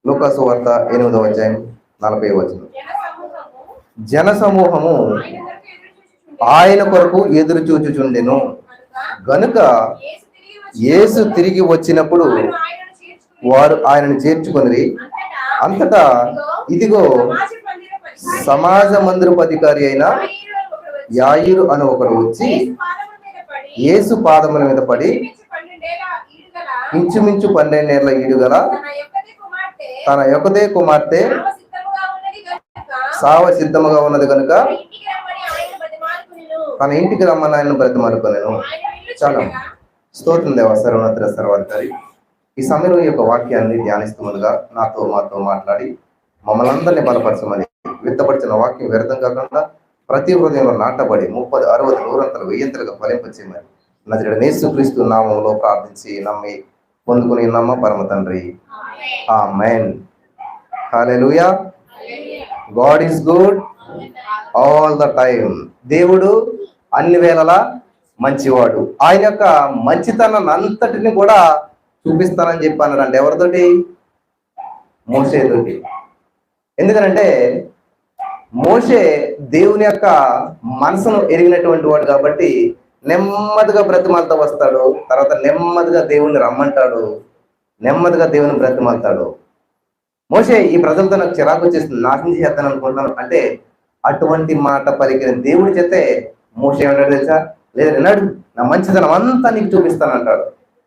లూకాసు వార్త 8వ అధ్యాయం 40వ వచనం. జన సమూహము ఆయన కొరకు ఎదురు చూచుచుండెను గనుక యేసు తిరిగి వచ్చినప్పుడు వారు ఆయనను చేర్చుకొనిరి. అంతటా ఇదిగో సమాజ మందిరపు అధికారి అయిన యాయిరు అని ఒకడు వచ్చి యేసు పాదముల మీద పడి ఇంచుమించు 12 ఏళ్ల ఈడుగల తన యొక్కదే కుమార్తె సావ సిద్ధముగా ఉన్నది కనుక తన ఇంటికి రమ్మని ఆయన బ్రతిమాలుకొనెను. చాలా స్తోత్రం దేవా, సర్వోన్నత సర్వాధికారి. ఈ సమయంలో ఈ యొక్క వాక్యాన్ని ధ్యానిస్తున్నదిగా మాతో మాట్లాడి మమ్మల్ని అందరినీ బలపరచమని, విత్తపరిచిన వాక్యం వ్యర్థం కాకుండా ప్రతి హృదయంలో నాటబడి 30, 60, 100 వెయ్యంతలుగా ఫలింపచేయమని నజరేయుడైన యేసుక్రీస్తు నామములో ప్రార్థించి నమ్మి పొందుకుని నమ్మ పరమ తండ్రి, amen. Hallelujah. God is good all the time. దేవుడు అన్ని వేళలా మంచివాడు. ఆయన యొక్క మంచితనాన్ని అంతటిని కూడా చూపిస్తానని చెప్పి అన్నాడంటే ఎవరితోటి? మోషేతోటి. ఎందుకనంటే మోషే దేవుని యొక్క మనసును ఎరిగినటువంటి వాడు కాబట్టి నెమ్మదిగా బ్రతిమాలతో వస్తాడు. తర్వాత నెమ్మదిగా దేవుని రమ్మంటాడు, నెమ్మదిగా దేవుని బ్రతిమాలతాడు. మోషే ఈ ప్రజలతో నాకు చిరాకు వచ్చేస్తుంది, నాశనం చేస్తాను అనుకుంటున్నాను అంటే అటువంటి మాట పలికిన దేవుడి చేతే మోషే ఏమన్నాడు తెలుసా? లేదు విన్నాడు, నా మంచితనం అంతా నీకు చూపిస్తాను అంటాడు.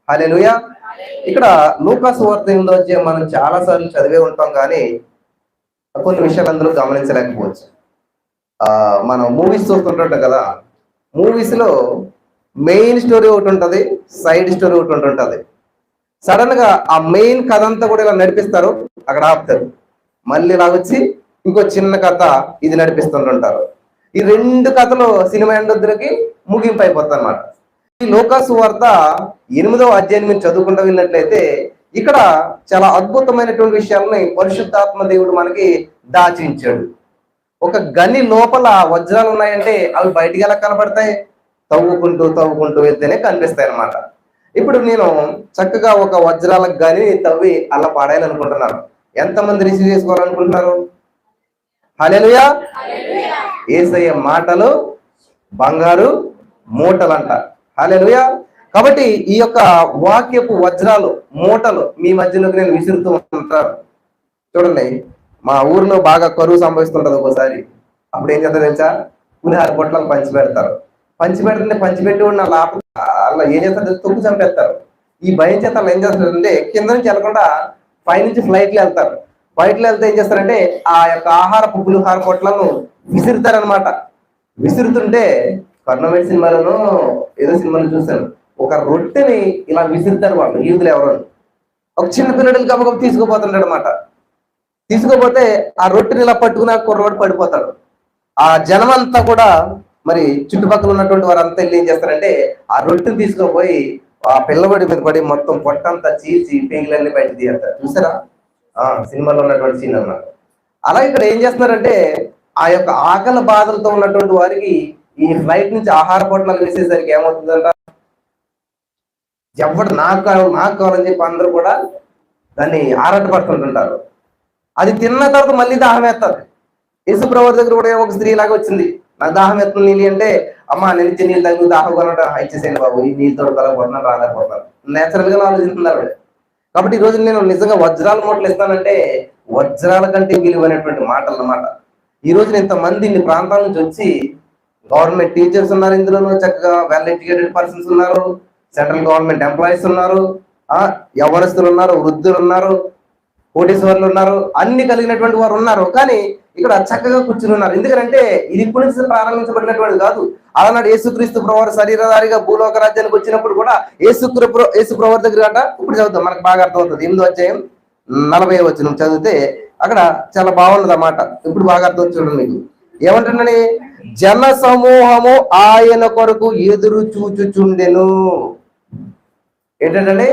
హల్లెలూయా. ఇక్కడ లూకాసు వార్త 8వ అధ్యాయం మనం చాలా సార్లు చదివే ఉంటాం, కానీ కొన్ని విషయాలు అందరూ గమనించలేకపోవచ్చు. మనం మూవీస్ చూస్తుంటాం కదా, మూవీస్ లో మెయిన్ స్టోరీ ఒకటి ఉంటుంది, సైడ్ స్టోరీ ఒకటి ఉంటుంటది. సడన్ గా ఆ మెయిన్ కథ అంతా కూడా ఇలా నడిపిస్తారు, అక్కడ ఆపుతారు, మళ్ళీ ఇలా వచ్చి ఇంకో చిన్న కథ ఇది నడిపిస్తుంటుంటారు. ఈ 2 కథలు సినిమా ఎండొద్దరికి ముగింపు అయిపోతుంది అన్నమాట. ఈ లూకాసు వార్త 8వ అధ్యాయం మీరు చదువుకుంటూ వెళ్ళినట్లయితే ఇక్కడ చాలా అద్భుతమైనటువంటి విషయాలని పరిశుద్ధాత్మ దేవుడు మనకి దాచించాడు. ఒక గని లోపల వజ్రాలు ఉన్నాయంటే అవి బయటికి ఎలా కనబడతాయి? తవ్వుకుంటూ వెళ్తేనే కనిపిస్తాయి అన్నమాట. ఇప్పుడు నేను చక్కగా ఒక వజ్రాల గని తవ్వి అలా పాడాలనుకుంటున్నాను. ఎంతమంది రిసీవ్ చేసుకోవాలనుకుంటున్నారు? హల్లెలూయా. యేసయ్య మాటలు బంగారు మూటలంట. హల్లెలూయా. కాబట్టి ఈ యొక్క వాక్యపు వజ్రాలు మూటలు మీ మధ్యలోకి నేను విసురుతూ ఉంటాను. చూడండి, మా ఊరిలో బాగా కరువు సంభవిస్తుంటది ఒక్కోసారి. అప్పుడు ఏం చేస్తారు తెలుసా? పులిహార పొట్లను పంచిపెట్టి ఉన్న లాప అలా ఏం చేస్తారు? తొక్కు చంపేస్తారు. ఈ భయం చేత ఏం చేస్తారంటే కింద నుంచి వెళ్ళకుండా పైనుంచి ఫ్లైట్లు వెళ్తారు. ఫ్లైట్లు వెళ్తే ఏం చేస్తారంటే ఆ యొక్క పులిహార పొట్లను విసురుతారనమాట. విసురుతుంటే కర్ణమేటి సినిమాలను ఏదో సినిమాలు చూశాను, ఒక రొట్టెని ఇలా విసురుతారు వాళ్ళు, ఈదులు ఎవరో. ఒక చిన్న పిల్లడికి గబగబ తీసుకుపోతుంటాడు అనమాట. తీసుకుపోతే ఆ రొట్టెని ఇలా పట్టుకుని కుర్రోడు పడిపోతాడు. ఆ జనమంతా కూడా మరి చుట్టుపక్కల ఉన్నటువంటి వారంతా వెళ్ళి ఏం చేస్తారంటే ఆ రొట్టెని తీసుకుపోయి ఆ పిల్లబడి మీద పడి మొత్తం పొట్టంతా చీల్చి పేగులన్నీ బయట తీస్తారు. చూసారా సినిమాలో ఉన్నటువంటి సీన్ అన్నమాట. అలా ఇక్కడ ఏం చేస్తున్నారంటే ఆ యొక్క ఆకలి బాధలతో ఉన్నటువంటి వారికి ఈ ఫ్లైట్ నుంచి ఆహార పొట్లాలు వేసేసరికి ఏమవుతుందంట, ఎవడు నాకు కావాలని చెప్పి అందరూ కూడా దాన్ని ఆరాటపడుతుంటుంటారు. అది తిన్న తర్వాత మళ్ళీ దాహం వేస్తారు. యేసుప్రభు దగ్గర కూడా ఒక స్త్రీ లాగా వచ్చింది, నాకు దాహం ఎత్తుంది నీళ్ళు అంటే, అమ్మ నేను ఇచ్చే నీళ్ళు తగ్గు దాహం కొనట ఇచ్చేసేయండి బాబు, ఈ నీళ్ళు తోడుకోలేకపోతున్నాను రాలేకపోతున్నాను. నేచురల్ గా ఆలోచిస్తున్నారు. కాబట్టి ఈ రోజు నేను నిజంగా వజ్రాల మూటలు ఇస్తానంటే వజ్రాల కంటే విలువైనటువంటి మాటలు అన్నమాట. ఈ రోజు ఇంతమంది ఇన్ని ప్రాంతాల నుంచి వచ్చి గవర్నమెంట్ టీచర్స్ ఉన్నారు, ఇందులో చక్కగా వెల్ ఎడ్యుకేటెడ్ పర్సన్స్ ఉన్నారు, సెంట్రల్ గవర్నమెంట్ ఎంప్లాయీస్ ఉన్నారు, యవనస్తులు ఉన్నారు, వృద్ధులు ఉన్నారు, కోటీశ్వర్లు ఉన్నారు, అన్ని కలిగినటువంటి వారు ఉన్నారు. కానీ ఇక్కడ చక్కగా కూర్చుని ఉన్నారు. ఎందుకంటే ఇది ఇప్పటి నుంచి ప్రారంభించబడినటువంటి కాదు. అలానాడు యేసుక్రీస్తు ప్రభువారు శరీరధారిగా భూలోక రాజ్యానికి వచ్చినప్పుడు కూడా యేసు ప్రభువారి దగ్గర అంట, ఇప్పుడు చదువుతాం మనకు బాగా అర్థమవుతుంది. 8వ అధ్యాయం 40వ వచనం చదివితే అక్కడ చాలా బాగున్నది అన్నమాట. ఇప్పుడు బాగా అర్థం చూడండి. మీకు ఏమంటుందని, జన సమూహము ఆయన కొరకు ఎదురు చూచుచుండెను. ఏంటంటే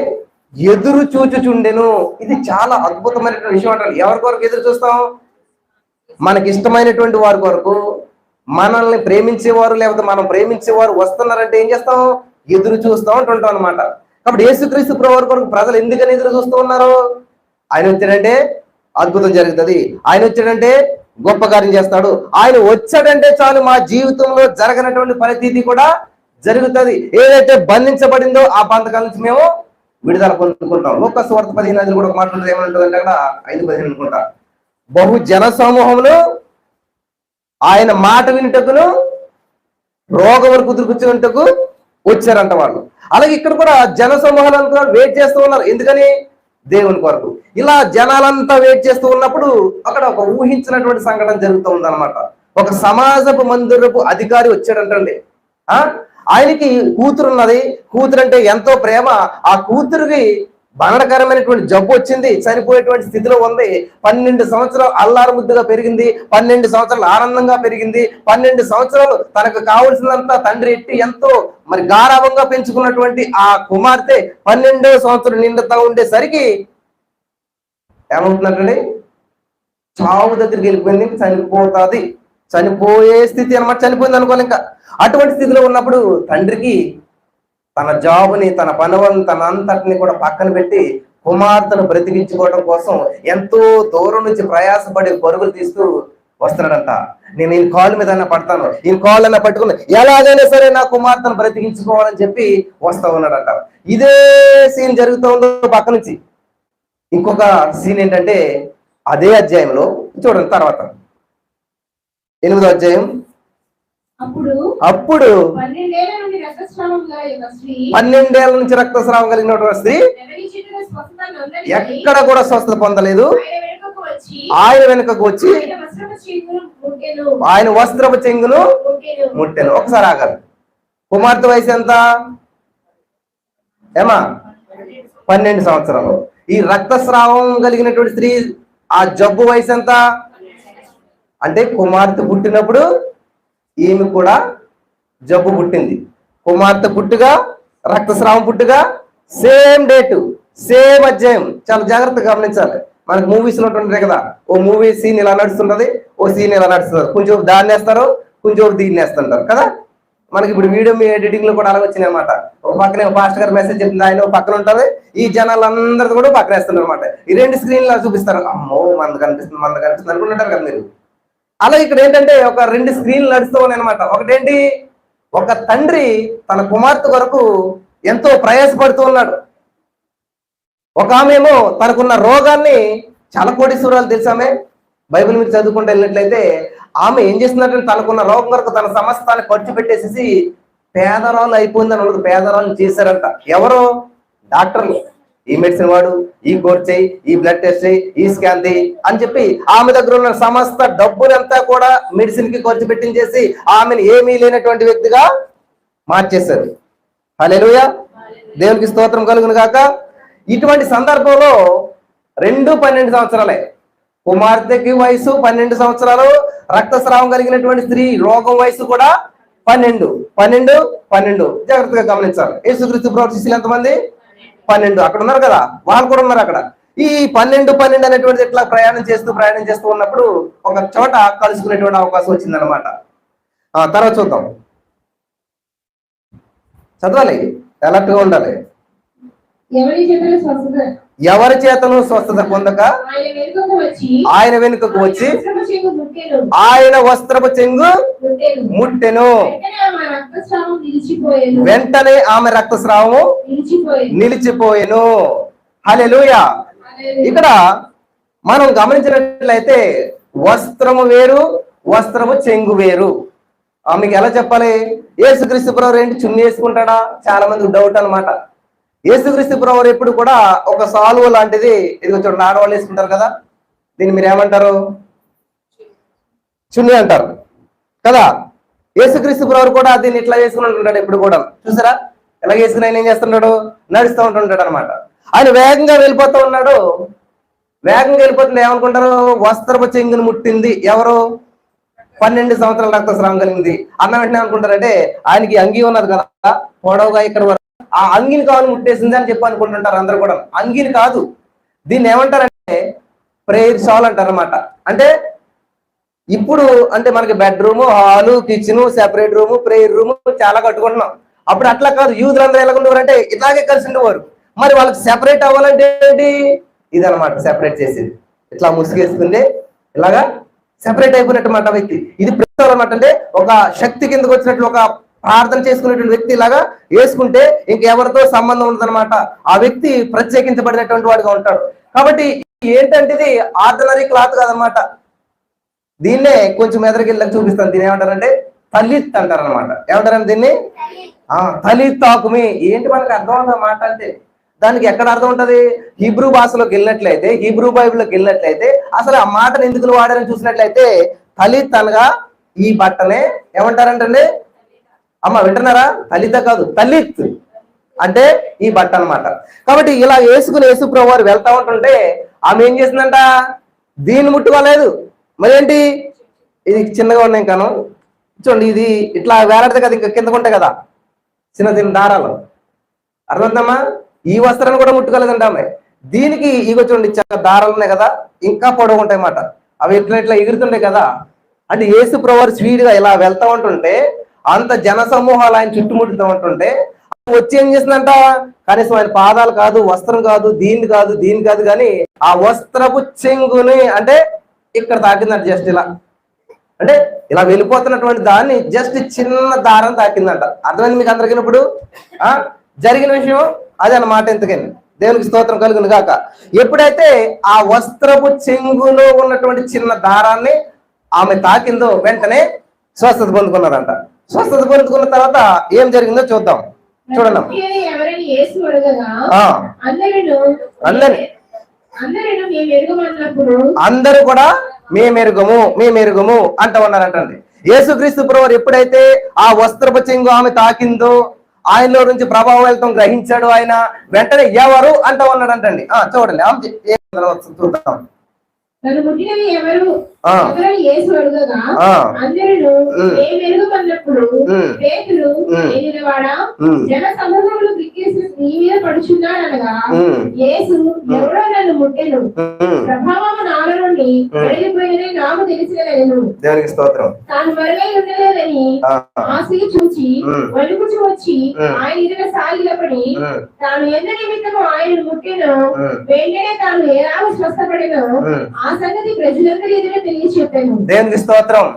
ఎదురు చూచుచుండెను. ఇది చాలా అద్భుతమైనటువంటి విషయం అంటారు. ఎవరి కొరకు ఎదురు చూస్తాం? మనకి ఇష్టమైనటువంటి వారి కొరకు, మనల్ని ప్రేమించేవారు లేకపోతే మనం ప్రేమించేవారు వస్తున్నారంటే ఏం చేస్తాం? ఎదురు చూస్తాం అంటుంటాం అనమాట. కాబట్టి యేసుక్రీస్తు ప్రభువారి కొరకు ప్రజలు ఎందుకని ఎదురు చూస్తూ ఉన్నారు? ఆయన వచ్చారంటే అద్భుతం జరుగుతుంది. ఆయన వచ్చాడంటే గొప్ప కార్యం చేస్తాడు. ఆయన వచ్చాడంటే చాలు మా జీవితంలో జరగనటువంటి ప్రతిదీ కూడా జరుగుతుంది. ఏదైతే బంధించబడిందో ఆ బంధకాల నుంచి మేము విడుదల పొందుకుంటాం. లోక సువార్త 15 కూడా ఒక మాట ఉంటుంది, ఏమంటుందంటే అక్కడ 5:15 అనుకుంటా, బహు జన సమూహంలో ఆయన మాట వినుటకును రోగములు కుదురుకుచ్చుకుంటకు వచ్చారంట వాళ్ళు. అలాగే ఇక్కడ కూడా జన సమూహాలంతా వెయిట్ చేస్తూ ఉన్నారు. ఎందుకని? దేవుని కొరకు. ఇలా జనాలంతా వెయిట్ చేస్తూ ఉన్నప్పుడు అక్కడ ఒక ఊహించినటువంటి సంఘటన జరుగుతూ ఉందన్నమాట. ఒక సమాజపు మందిరపు అధికారి వచ్చాడంటండి. ఆయనకి కూతురు ఉన్నది. కూతురు అంటే ఎంతో ప్రేమ. ఆ కూతురికి బాణకరమైనటువంటి జబ్బు వచ్చింది, చనిపోయేటువంటి స్థితిలో ఉంది. 12 సంవత్సరాలు అల్లారు ముద్దుగా పెరిగింది, 12 సంవత్సరాలు ఆనందంగా పెరిగింది, 12 సంవత్సరాలు తనకు కావలసినంత తండ్రి ఎట్టి ఎంతో మరి గారాభంగా పెంచుకున్నటువంటి ఆ కుమార్తె 12వ సంవత్సరం నిండుతా ఉండేసరికి ఏమవుతుందంటే చావు దగ్గరికి వెళ్ళిపోయింది, చనిపోతుంది, చనిపోయే స్థితి అనమాట. చనిపోయింది అనుకోవాలి. ఇంకా అటువంటి స్థితిలో ఉన్నప్పుడు తండ్రికి తన జాబుని, తన పనులను, తన అంతటిని కూడా పక్కన పెట్టి కుమార్తెను బ్రతికించుకోవడం కోసం ఎంతో దూరం నుంచి ప్రయాసపడి పరుగులు తీస్తూ వస్తున్నాడంట. నేను ఈయన కాళ్ళ మీద పడతాను, ఈయన కాళ్ళన్నా పట్టుకుని ఎలాగైనా సరే నా కుమార్తెను బ్రతికించుకోవాలని చెప్పి వస్తా ఉన్నాడంట. ఇదే సీన్ జరుగుతూ ఉందో పక్క నుంచి. ఇంకొక సీన్ ఏంటంటే అదే అధ్యాయంలో చూడండి, తర్వాత 8వ అధ్యాయం. అప్పుడు 12 ఏళ్ల నుంచి రక్తస్రావం కలిగినటువంటి స్త్రీ ఎక్కడ కూడా స్వస్థత పొందలేదు. ఆయన వెనుకకు వచ్చి ఆయన వస్త్రపు చెంగును ముట్టెను. ఒకసారి ఆగాలి. కుమార్తె వయసు ఎంత? ఏమా 12 సంవత్సరాలు. ఈ రక్తస్రావం కలిగినటువంటి స్త్రీ ఆ జబ్బు వయసు ఎంత? అంటే కుమార్తె పుట్టినప్పుడు ఈమె కూడా జబ్బు పుట్టింది. కుమార్తె పుట్టుగా, రక్తస్రావం పుట్టుగా సేమ్ డేటు, సేమ్ అధ్యాయం. చాలా జాగ్రత్తగా గమనించాలి. మనకు మూవీస్ లో ఉంటాయి కదా, ఓ మూవీ సీన్ ఇలా నడుస్తుంటది, ఓ సీన్ ఇలా నడుస్తుంది. కొంచెం దాన్ని వేస్తారు, కొంచెం దీన్ని వేస్తుంటారు కదా. మనకి ఇప్పుడు వీడియో ఎడిటింగ్ లో కూడా అలా వచ్చినాయి అనమాట. ఒక పక్కనే పాస్ట్ గారు మెసేజ్ చెప్తుంది, ఆయన పక్కన ఉంటుంది, ఈ జనాలందరితో కూడా పక్కన వేస్తున్నారు అనమాట. ఈ 2 స్క్రీన్లు చూపిస్తారు. అమ్మో మనకు కనిపిస్తుంది అనుకుంటుంటారు కదా మీరు. అలా ఇక్కడ ఏంటంటే ఒక 2 స్క్రీన్లు నడుస్తూ ఉన్నాయి అనమాట. ఒకటేంటి, ఒక తండ్రి తన కుమార్తె కొరకు ఎంతో ప్రయాసపడుతూ ఉన్నాడు. ఒక ఆమెమో తనకున్న రోగాన్ని, చాలా కోటీశ్వరాలు తెలుసామే, బైబిల్ మీరు చదువుకుంటూ వెళ్ళినట్లయితే ఆమె ఏం చేస్తున్నట్టు తనకున్న రోగం కొరకు తన సమస్తాన్ని ఖర్చు పెట్టేసేసి పేదరాలు అయిపోయిందని ఉన్నది. పేదరాలు చేశారంట. ఎవరో? డాక్టర్లు. ఈ మెడిసిన్ వాడు, ఈ కోర్స్ చేయి, ఈ బ్లడ్ టెస్ట్ చేయి, ఈ స్కాన్ చేయి అని చెప్పి ఆమె దగ్గర ఉన్న సమస్త డబ్బులంతా కూడా మెడిసిన్ కి ఖర్చు పెట్టించేసి ఆమెను ఏమీ లేనటువంటి వ్యక్తిగా మార్చేశారు. హల్లెలూయా, దేవునికి స్తోత్రం కలుగును గాక. ఇటువంటి సందర్భంలో 12 సంవత్సరాలే. కుమార్తెకి వయసు 12 సంవత్సరాలు, రక్తస్రావం కలిగినటువంటి స్త్రీ రోగం వయసు కూడా 12. జాగ్రత్తగా గమనించాలి. యేసుక్రీస్తు ప్రభువు శిష్యులు ఎంతమంది? 12. అక్కడ ఉన్నారు కదా, వాళ్ళు కూడా ఉన్నారు అక్కడ. ఈ 12 అనేటువంటిది ఎట్లా ప్రయాణం చేస్తూ ఉన్నప్పుడు ఒక చోట కలుసుకునేటువంటి అవకాశం వచ్చిందనమాట. తర్వాత చూద్దాం, చదవాలి, అలర్ట్ గా ఉండాలి. ఎవరి చేతను స్వస్థత పొందక ఆయన వెనుకకు వచ్చి ఆయన వస్త్రపు చెంగు ముట్టెను. వెంటనే ఆమె రక్తస్రావము నిలిచిపోయెను. హల్లెలూయా. ఇక్కడ మనం గమనించినట్లయితే వస్త్రము వేరు, వస్త్రము చెంగు వేరు. మీకు ఎలా చెప్పాలి? యేసుక్రీస్తు ప్రభువు ఏంటి చున్నీ వేసుకుంటాడా? చాలా మందికి డౌట్ అనమాట. యేసుక్రీస్తు ప్రభువు ఎప్పుడు కూడా ఒక సాలువ లాంటిది, ఇదిగో చూడండి, ఆడవాళ్ళు వేసుకుంటారు కదా, దీన్ని మీరు ఏమంటారు? చున్నీ అంటారు కదా. యేసుక్రీస్తు ప్రభువు కూడా దీన్ని ఇట్లా వేసుకుని ఉంటుంటాడు ఎప్పుడు కూడా. చూసారా ఎలా వేసుకుని ఆయన ఏం చేస్తున్నాడు? నడుస్తూ ఉంటుంటాడు అనమాట. ఆయన వేగంగా వెళ్ళిపోతూ ఉన్నాడు. వేగంగా వెళ్ళిపోతుంది, ఏమనుకుంటారు? వస్త్రపు చెంగును ముట్టింది. ఎవరు? 12 సంవత్సరాల రక్తస్రావం కలిగింది అన్న వెంటనే అనుకుంటారంటే ఆయనకి అంగీ ఉన్నది కదా పొడవుగా ఇక్కడ వరకు, ఆ అంగిని కావాలి ముట్టేసింది అని చెప్పి అనుకుంటుంటారు అందరు కూడా. అంగిని కాదు, దీన్ని ఏమంటారంటే ప్రేయర్ షాల్ అంటారు అనమాట. అంటే ఇప్పుడు అంటే మనకి bedroom, hall, kitchen, separate room, prayer room చాలా కట్టుకుంటున్నాం. అప్పుడు అట్లా కాదు. యూదులందరూ ఎలా ఉండేవారంటే ఇట్లాగే కలిసి ఉండేవారు. మరి వాళ్ళకి సెపరేట్ అవ్వాలంటే ఏంటి? ఇదనమాట సెపరేట్ చేసేది. ఇట్లా ముసుగేసుకుంటే ఇలాగా సెపరేట్ అయిపోయినట్టు వ్యక్తి. ఇది ప్రేమ అన్నమాట. అంటే ఒక శక్తి కిందకు వచ్చినట్లు ఒక ప్రార్థన చేసుకునేటువంటి వ్యక్తి ఇలాగా వేసుకుంటే ఇంకెవరితో సంబంధం ఉండదన్నమాట. ఆ వ్యక్తి ప్రత్యేకించబడినటువంటి వాడిగా ఉంటాడు. కాబట్టి ఏంటంటే ఇది ఆర్డినరీ క్లాత్ కాదనమాట. దీన్నే కొంచెం ఎదరికెళ్ళకి చూపిస్తాను. దీన్ని ఏమంటారంటే తలిత్ అంటారు అనమాట. ఏమంటారంటే దీన్ని తలిత్ ఆకుమి. ఏంటి మనకు అర్థం అవుతుంది మాట అంటే దానికి ఎక్కడ అర్థం ఉంటది? హీబ్రూ భాషలోకి వెళ్ళినట్లయితే, హీబ్రూ బైబిల్లోకి వెళ్ళినట్లయితే అసలు ఆ మాటను ఎందుకు వాడారని చూసినట్లయితే తలిత్ అనగా ఈ బట్టనే ఏమంటారంటే, అమ్మ వింటున్నారా? తలిత కాదు, తలిత్ అంటే ఈ బట్ట అనమాట. కాబట్టి ఇలా వేసుకుని యేసుప్రభువు వారు వెళ్తా ఉంటుంటే ఆమె ఏం చేసిందంట? దీన్ని ముట్టుకోలేదు. మరేంటి ఇది చిన్నగా ఉన్నాయి కాను చూడండి, ఇది ఇట్లా వేలాడితే కదా ఇంకా కిందకు ఉంటాయి కదా చిన్న చిన్న దారాలు, అర్థమవుతుందమ్మా? ఈ వస్త్రాన్ని కూడా ముట్టుకోలేదంట ఆమె. దీనికి ఇగో చూడండి చాలా దారాలు ఉన్నాయి కదా, ఇంకా పొడవు ఉంటాయి అన్నమాట. అవి ఇట్లా ఇట్లా ఎగురుతుంటాయి కదా. అంటే యేసుప్రభువు వారు స్పీడ్ గా ఇలా వెళ్తా ఉంటుంటే అంత జన సమూహాలు ఆయన చుట్టుముడుతూ ఉంటుంటే వచ్చి ఏం చేసిందంట? కనీసం ఆయన పాదాలు కాదు, వస్త్రం కాదు, దీన్ని కాదు, దీన్ని కాదు, కానీ ఆ వస్త్రపు చెంగుని అంటే ఇక్కడ తాకిందంట. జస్ట్ ఇలా అంటే ఇలా వెళ్ళిపోతున్నటువంటి దాన్ని జస్ట్ చిన్న దారం తాకిందంట. అర్థమైంది మీకు అందరికీ? ఇప్పుడు జరిగిన విషయం అదే అన్నమాట. ఇంతకని దేవునికి స్తోత్రం కలుగును గాక. ఎప్పుడైతే ఆ వస్త్రపు చెంగులో ఉన్నటువంటి చిన్న దారాన్ని ఆమె తాకిందో వెంటనే స్వస్థత పొందుకున్నారంట. స్వస్థత పొందుకున్న తర్వాత ఏం జరిగిందో చూద్దాం. చూడండి. అందరూ కూడా మేమెరుగము అంటూ ఉన్నారంటండి. యేసుక్రీస్తు ప్రభువు ఎప్పుడైతే ఆ వస్త్రపు చెంగు ఆమె తాకిందో ఆయనలో నుంచి ప్రభావం వెళ్తాం గ్రహించాడు. ఆయన వెంటనే ఎవరు అంటూ ఉన్నాడంటండి. చూడండి చూద్దాం. దేవునికి స్తోత్రం. చూచి వణుకుచు వచ్చి ఆయన ఎదుట సాగిలపడి తాను ఎంత నిమిత్తము ఆయనను ముట్టెను, వెంటనే తాను ఎలాగ స్వస్థపడెనో ఆ సంగతి ప్రజలందరి ఎదుట తెలియచెప్పాను. దేవునికి స్తోత్రం.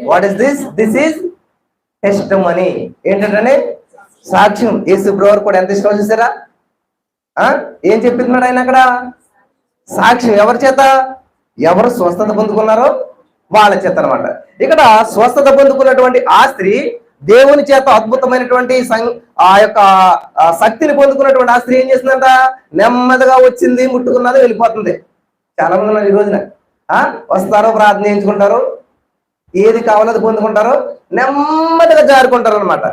What is this? This is testimony. ఏంటంటే సాక్ష్యం. యేసుప్రభువు కూడా ఎంత ఇష్టం చూసారా? ఏం చెప్తున్నాడు ఆయన అక్కడ? సాక్ష్యం. ఎవరి చేత? ఎవరు స్వస్థత పొందుకున్నారో వాళ్ళ చేత అనమాట. ఇక్కడ స్వస్థత పొందుకున్నటువంటి ఆ స్త్రీ దేవుని చేత అద్భుతమైనటువంటి ఆ యొక్క శక్తిని పొందుకున్నటువంటి ఆ స్త్రీ ఏం చేసిందంట? నెమ్మదిగా వచ్చింది, ముట్టుకున్నది, వెళ్ళిపోతుంది. చాలా మంది ఉన్నారు ఈ రోజున. వస్తారో ప్రార్థన చేయించుకుంటారు, ఏది కావాలో అది పొందుకుంటారు, నెమ్మదిగా జారుకుంటారు అనమాట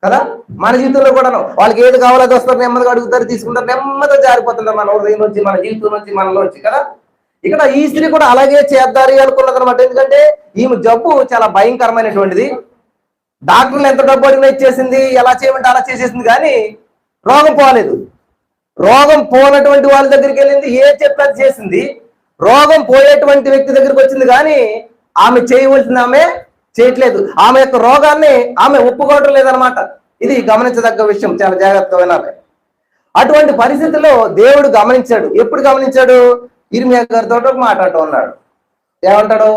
కదా. మన జీవితంలో కూడా వాళ్ళకి ఏది కావాలో అది వస్తారు, నెమ్మదిగా అడుగుతారు, తీసుకుంటారు, నెమ్మదిగా జారిపోతుంటారు మన హృదయం నుంచి, మన జీవితం నుంచి, మనలోంచి కదా. ఇక్కడ ఈ స్త్రీ కూడా అలాగే చేద్దారు అనుకున్నది అనమాట. ఎందుకంటే ఈమె జబ్బు చాలా భయంకరమైనటువంటిది. డాక్టర్లు ఎంత డబ్బు అడిగినా ఇచ్చేసింది, ఎలా చేయమంటే అలా చేసేసింది, కానీ రోగం పోలేదు. రోగం పోనటువంటి వాళ్ళ దగ్గరికి వెళ్ళింది, ఏ చెప్పేది చేసింది. రోగం పోయేటువంటి వ్యక్తి దగ్గరికి వచ్చింది, కానీ ఆమె చేయవలసింది ఆమె చేయట్లేదు. ఆమె యొక్క రోగాన్ని ఆమె ఒప్పుకోవడం లేదనమాట. ఇది గమనించదగ్గ విషయం, చాలా జాగ్రత్తగా వినాలి. అటువంటి పరిస్థితుల్లో దేవుడు గమనించాడు. ఎప్పుడు గమనించాడు? ఇర్మియా గారితో మాట్లాడుతూ ఉన్నాడు. ఏమంటాడు?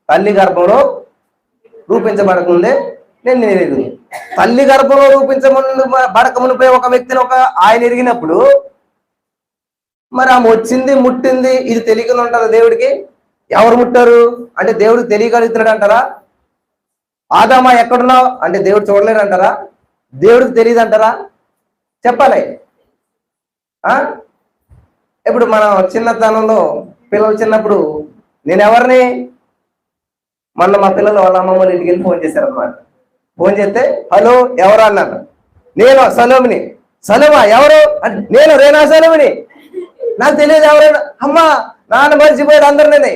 తల్లి గర్భంలో రూపించబడకముందే నేను ఎరిగి. తల్లి గర్భంలో బడకమునిపై ఒక వ్యక్తిని ఆయన ఎరిగినప్పుడు మరి ఆమె వచ్చింది, ముట్టింది, ఇది తెలియకుండా ఉంటారా దేవుడికి? ఎవరు ముట్టారు అంటే దేవుడికి తెలియగలుగుతున్నాడు అంటారా? ఆదామా ఎక్కడున్నావు అంటే దేవుడు చూడలేడు అంటారా? దేవుడికి తెలియదు అంటారా? చెప్పాలి. ఇప్పుడు మనం చిన్నతనంలో పిల్లలు చిన్నప్పుడు నేను ఎవరిని మొన్న మా పిల్లలు వాళ్ళ అమ్మమ్మ ఇంటికి వెళ్ళి ఫోన్ చేశారనమాట. ఫోన్ చేస్తే హలో ఎవరు అన్నాను. నేను సలోమిని. సలోమా ఎవరు అంటే నేను రేనా సలోమిని. నాకు తెలియదు ఎవరైనా. అమ్మా నాన్న మర్చిపోయారు అందరు. నేనే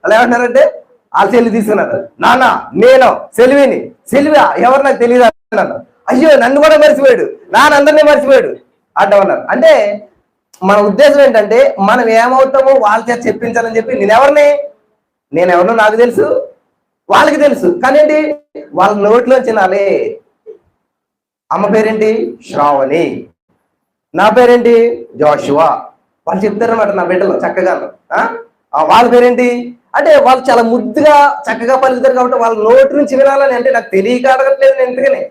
అలా ఏమంటారంటే ఆ సెల్వి తీసుకున్నారు. నాన్న నేను సెల్విని. సెల్వి ఎవరు నాకు తెలియదు అన్నాను. అయ్యో నన్ను కూడా మర్చిపోయాడు, నాన్న అందరినీ మర్చిపోయాడు అంటామన్నారు. అంటే మన ఉద్దేశం ఏంటంటే మనం ఏమవుతామో వాళ్ళ చేత చెప్పించాలని చెప్పి నేనెవరినో నాకు తెలుసు, వాళ్ళకి తెలుసు, కానీ ఏంటి వాళ్ళ నోట్లో తినాలి. అమ్మ పేరేంటి? శ్రావణి. నా పేరేంటి? జోషువా. వాళ్ళు చెప్తారన్నమాట నా బిడ్డలు చక్కగా. వాళ్ళ పేరేంటి అంటే వాళ్ళు చాలా ముద్దుగా చక్కగా పలుకుతారు కాబట్టి వాళ్ళ నోటి నుంచి వినాలని. అంటే నాకు తెలియక అడగట్లేదు నేను. ఎందుకని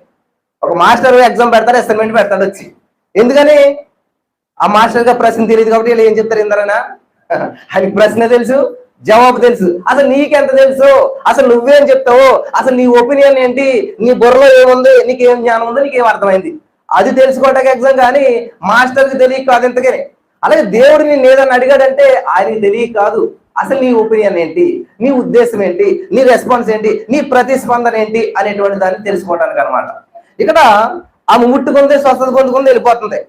ఒక మాస్టర్ ఎగ్జామ్ పెడతాడు, అసైన్మెంట్ పెడతాడు వచ్చి. ఎందుకని ఆ మాస్టర్గా ప్రశ్న తెలియదు కాబట్టి వీళ్ళు ఏం చెప్తారు ఇందరనా? ఆయనకి ప్రశ్న తెలుసు, జవాబు తెలుసు. అసలు నీకెంత తెలుసు? అసలు నువ్వేం చెప్తావు? అసలు నీ ఒపీనియన్ ఏంటి? నీ బుర్రలో ఏముంది? నీకేం జ్ఞానం ఉందో? నీకేం అర్థమైంది? అది తెలుసుకోవటానికి ఎగ్జామ్. కానీ మాస్టర్కి తెలియక కాదు ఇంతకని. అలాగే దేవుడు నేను ఏదన్నా అడిగాడంటే ఆయనకి తెలియక కాదు. అసలు నీ ఒపీనియన్ ఏంటి, నీ ఉద్దేశం ఏంటి, నీ రెస్పాన్స్ ఏంటి, నీ ప్రతిస్పందన ఏంటి అనేటువంటి దాన్ని తెలుసుకోవడానికి అనమాట. ఇక్కడ ఆమె ముట్టుకుందే స్వస్థత పొందుకుంది, వెళ్ళిపోతుంది.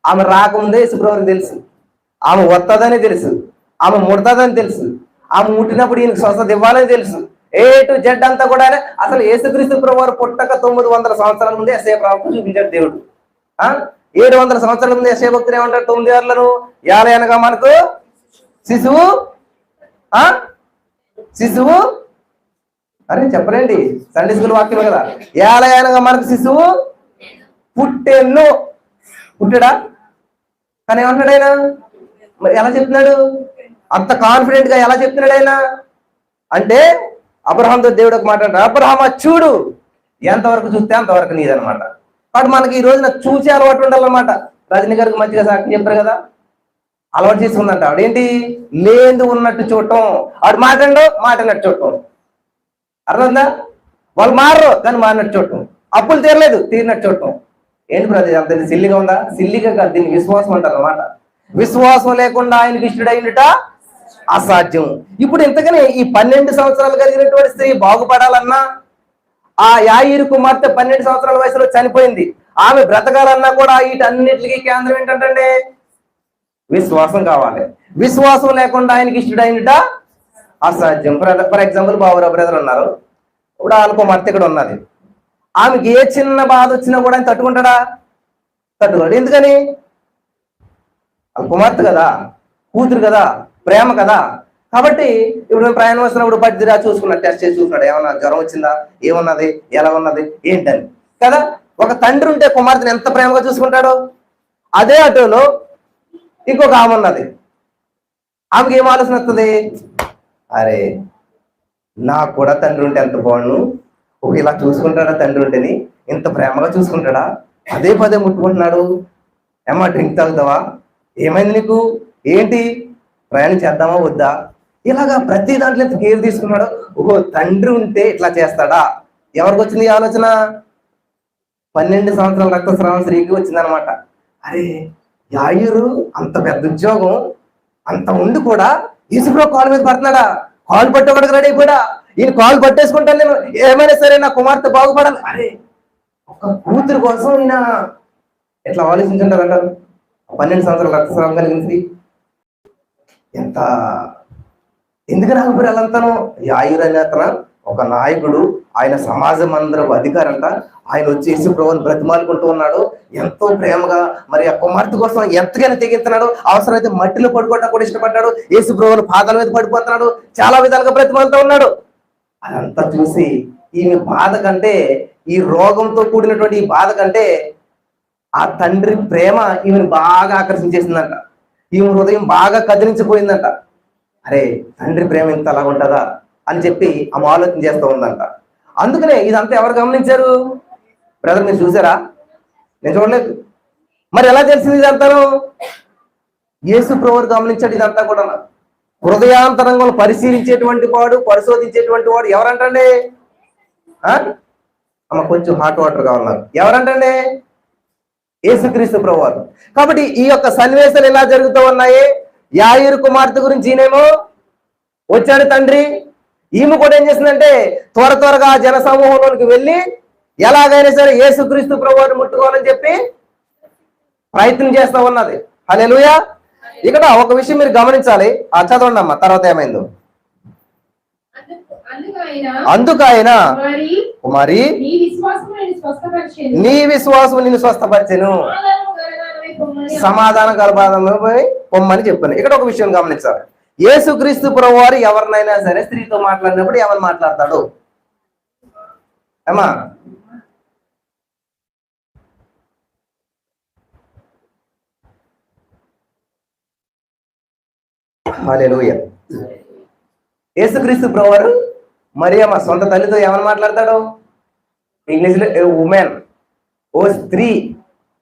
ఆమె రాకముందే యేసుప్రభువుకి తెలుసు, ఆమె వస్తుందని తెలుసు, ఆమె ముడతదని తెలుసు, ఆమె ముట్టినప్పుడు ఈయనకి స్వస్థత ఇవ్వాలని తెలుసు. ఏ టు జెడ్ అంతా కూడా అసలు యేసుక్రీస్తు ప్రభువారు పుట్టక 900 సంవత్సరాల ముందే యెషయా ప్రవక్త చూపించాడు దేవుడు. 700 సంవత్సరాల ముందు యెషయా భక్తులు ఏమంటారు? 9 ఏళ్లను ఏలయనగా మనకు శిశువు శిశువు అరే చెప్పలేండి, సండే స్కూల్ వాక్యం కదా. ఏలయనగా మనకు శిశువు పుట్టెను. పుట్టాడా? కానీ ఏమంటున్నాడు ఆయన? మరి ఎలా చెప్తున్నాడు అంత కాన్ఫిడెంట్ గా? ఎలా చెప్తున్నాడు ఆయన అంటే అబ్రహాంతో దేవుడు ఒక మాట అంటాడు, అబ్రహామా చూడు, ఎంతవరకు చూస్తే అంతవరకు నీదనమాట. కాబట్టి మనకి ఈ రోజున చూసే అలవాటు ఉండాలన్నమాట. రజనీ గారికి మంచిగా సాక్షి చెప్పారు కదా, అలవాటు చేసుకుందంట. ఆవిడేంటి లేదు ఉన్నట్టు చూడటం, ఆవిడ మాట్లాడినట్టు చూడటం. అర్థందా? వాళ్ళు మారరు కానీ మారినట్టు చూడటం. అప్పులు తీరలేదు తీరినట్టు చూడటం. ఏంటి బ్రదర్ అంత సిల్లిగా ఉందా? సిల్లిగా కాదు, దీన్ని విశ్వాసం అంటారు అన్నమాట. విశ్వాసం లేకుండా ఆయనకి ఇష్టడైనట అసాధ్యం. ఇప్పుడు ఇంతకనే ఈ 12 సంవత్సరాలు కలిగినటువంటి స్త్రీ బాగుపడాలన్నా, ఆ యాయిరు కుమార్తె 12 సంవత్సరాల వయసులో చనిపోయింది. ఆమె బ్రతకాలన్నా కూడా వీటన్నిటికీ కేంద్రం ఏంటంటే విశ్వాసం కావాలి. విశ్వాసం లేకుండా ఆయనకి ఇష్టడైనట అసాధ్యం. ఫర్ ఎగ్జాంపుల్ బాబురావు బ్రదర్ ఉన్నారు, ఇప్పుడు వాళ్ళ కుమార్తె ఇక్కడ ఉన్నది. ఆమెకి ఏ చిన్న బాధ వచ్చినా కూడా ఆయన తట్టుకుంటాడా? తట్టుకోడు. ఎందుకని? వాళ్ళ కుమార్తె కదా, కూతురు కదా, ప్రేమ కదా. కాబట్టి ఇప్పుడు ప్రయాణం వస్తున్నప్పుడు పట్టిరా చూసుకున్నాడు, టెస్ట్ చేసి చూసుకున్నాడు, ఏమన్నా జ్వరం వచ్చిందా, ఏమన్నది, ఎలా ఉన్నది, ఏంటని కదా. ఒక తండ్రి ఉంటే కుమార్తెను ఎంత ప్రేమగా చూసుకుంటాడో. అదే ఆటోలో ఇంకొక ఆమె ఉన్నది, ఆమెకి ఏం ఆలోచన వస్తుంది? అరే నాకు కూడా తండ్రి ఉంటే ఎంత బాగుండు, ఒక ఇలా చూసుకుంటాడా తండ్రి ఉంటేని, ఇంత ప్రేమగా చూసుకుంటాడా, పదే పదే ముట్టుకుంటున్నాడు, ఏమా డ్రింక్ తాగుతావా, ఏమైంది నీకు, ఏంటి ప్రయాణం చేద్దామా వద్దా, ఇలాగా ప్రతి దాంట్లో కేర్ తీసుకున్నాడు. ఓహో తండ్రి ఉంటే ఇట్లా చేస్తాడా. ఎవరికి వచ్చింది ఈ ఆలోచన? 12 సంవత్సరాల రక్తస్రావం స్త్రీకి వచ్చిందనమాట. అరే యాయిరు అంత పెద్ద ఉద్యోగం అంత ఉండి కూడా యేసుప్రభు కాలు మీద పడుతున్నాడా, కాలు పట్టేవాడికి రెడీ అయిపోయాడా, ఈయన కాలు పట్టేసుకుంటాను నేను, ఏమైనా సరే నా కుమార్తె బాగుపడాలి. అరే ఒక కూతురు కోసం ఈయన ఎట్లా ఆలోచించుంటారు అంటారు. 12 సంవత్సరాల రక్తస్రావం కలిగింది. ఎంత ఎందుకు రాకపోయి వాళ్ళంతాను? యాయిరు అనే అతను ఒక నాయకుడు, ఆయన సమాజం అందరూ అధికారంట. ఆయన వచ్చి యేసుప్రభువుని బ్రతిమాలుకుంటూ ఉన్నాడు ఎంతో ప్రేమగా. మరి ఆ కుమార్తె కోసం ఎంతగానో తెగిస్తున్నాడు. అవసరమైతే మట్టిలో పడుకోవడం కూడా ఇష్టపడ్డాడు. యేసుప్రభువుని పాదాల మీద పడిపోతున్నాడు, చాలా విధాలుగా బ్రతిమాలుతూ ఉన్నాడు. అదంతా చూసి ఈమె బాధ కంటే, ఈ రోగంతో కూడినటువంటి ఈ బాధ కంటే ఆ తండ్రి ప్రేమ ఈమెను బాగా ఆకర్షించేసిందంట. ఈమె హృదయం బాగా కదిలించిపోయిందంట. అరే తండ్రి ప్రేమ ఇంత అలా ఉంటుందా అని చెప్పి ఆమె ఆలోచన చేస్తూ ఉందంట. అందుకనే ఇదంతా ఎవరు గమనించారు? బ్రదర్ మీరు చూసారా? నేను చూడలేదు. మరి ఎలా తెలిసింది ఇదంతాను? యేసుప్రభువు గమనించాడు ఇదంతా కూడా. హృదయాంతరంగంలో పరిశీలించేటువంటి వాడు, పరిశోధించేటువంటి వాడు ఎవరంటండి? అమ్మ కొంచెం హాట్ వాటర్ కావాలి. ఎవరంటండి? యేసుక్రీస్తు ప్రభువారు. కాబట్టి ఈ యొక్క సన్నివేశాలు ఎలా జరుగుతూ ఉన్నాయి? యాయిరు కుమార్తె గురించి ఈయనేమో వచ్చాడు తండ్రి, ఈమె కూడా ఏం చేసిందంటే త్వరగా జన సమూహంలోనికి వెళ్ళి ఎలాగైనా సరే యేసుక్రీస్తు ప్రభువారిని ముట్టుకోవాలని చెప్పి ప్రయత్నం చేస్తూ ఉన్నది. హల్లెలూయా. ఇక్కడ ఒక విషయం మీరు గమనించాలి. చదవండి అమ్మా, తర్వాత ఏమైందో. అందుకు ఆయన కుమారి నీ విశ్వాసం నిన్ను స్వస్థపరిచెను, సమాధానం గలబాధమై పొమ్మని చెప్పాను. ఇక్కడ ఒక విషయం గమనించాలి. యేసుక్రీస్తు ప్రభువారు ఎవరినైనా సరే స్త్రీతో మాట్లాడినప్పుడు ఎవరు మాట్లాడతాడు అమ్మా? హల్లెలూయా. యేసుక్రీస్తు ప్రభువారు మరియమ్మ సొంత తల్లితో ఏమని మాట్లాడతాడు? ఇంగ్లీష్లో ఉమెన్, ఓ స్త్రీ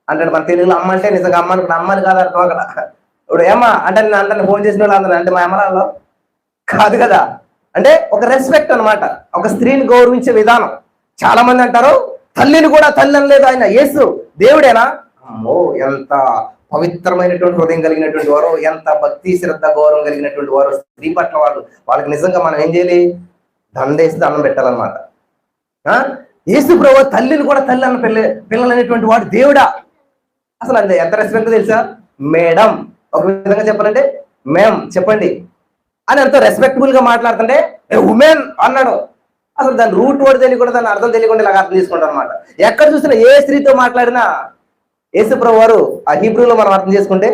అంటాడు. మన తెలుగులో అమ్మ అంటే నిజంగా అమ్మ అనుకున్న అమ్మని కాదు అర్థం అక్కడ. ఇప్పుడు ఏమ్మా అంటే నేను అందరిని ఫోన్ చేసిన వాళ్ళు అందరూ అంటే మా అమ్మలో కాదు కదా. అంటే ఒక రెస్పెక్ట్ అన్నమాట, ఒక స్త్రీని గౌరవించే విధానం. చాలా మంది అంటారు తల్లిని కూడా తల్లి అనలేదు ఆయన. యేసు దేవుడేనా? అమ్మో, ఎంత పవిత్రమైనటువంటి హృదయం కలిగినటువంటి వారు, ఎంత భక్తి శ్రద్ధ గౌరవం కలిగినటువంటి వారు స్త్రీ పట్ల వాళ్ళకి నిజంగా మనం ఏం చేయాలి? దండేసి దండం పెట్టాలన్నమాట. యేసు ప్రభు తల్లిని కూడా తల్లి అన్న పిల్లలు అనేటువంటి వాడు దేవుడా? అసలు అంతే ఎంత రెస్పెక్ట్ తెలుసా? మేడం, ఒక విధంగా చెప్పాలంటే మేం చెప్పండి అని ఎంతో రెస్పెక్టబుల్ గా మాట్లాడుతుంటే ఉమెన్ అన్నాడు. అసలు దాని రూట్ వర్డ్ తెలియకుండా, దాని అర్థం తెలియకుండా ఇలా అర్థం చేసుకుంటాం అనమాట. ఎక్కడ చూసినా ఏ స్త్రీతో మాట్లాడినా యేసు ప్రభు వారు ఆ హీబ్రూలో మనం అర్థం చేసుకుంటే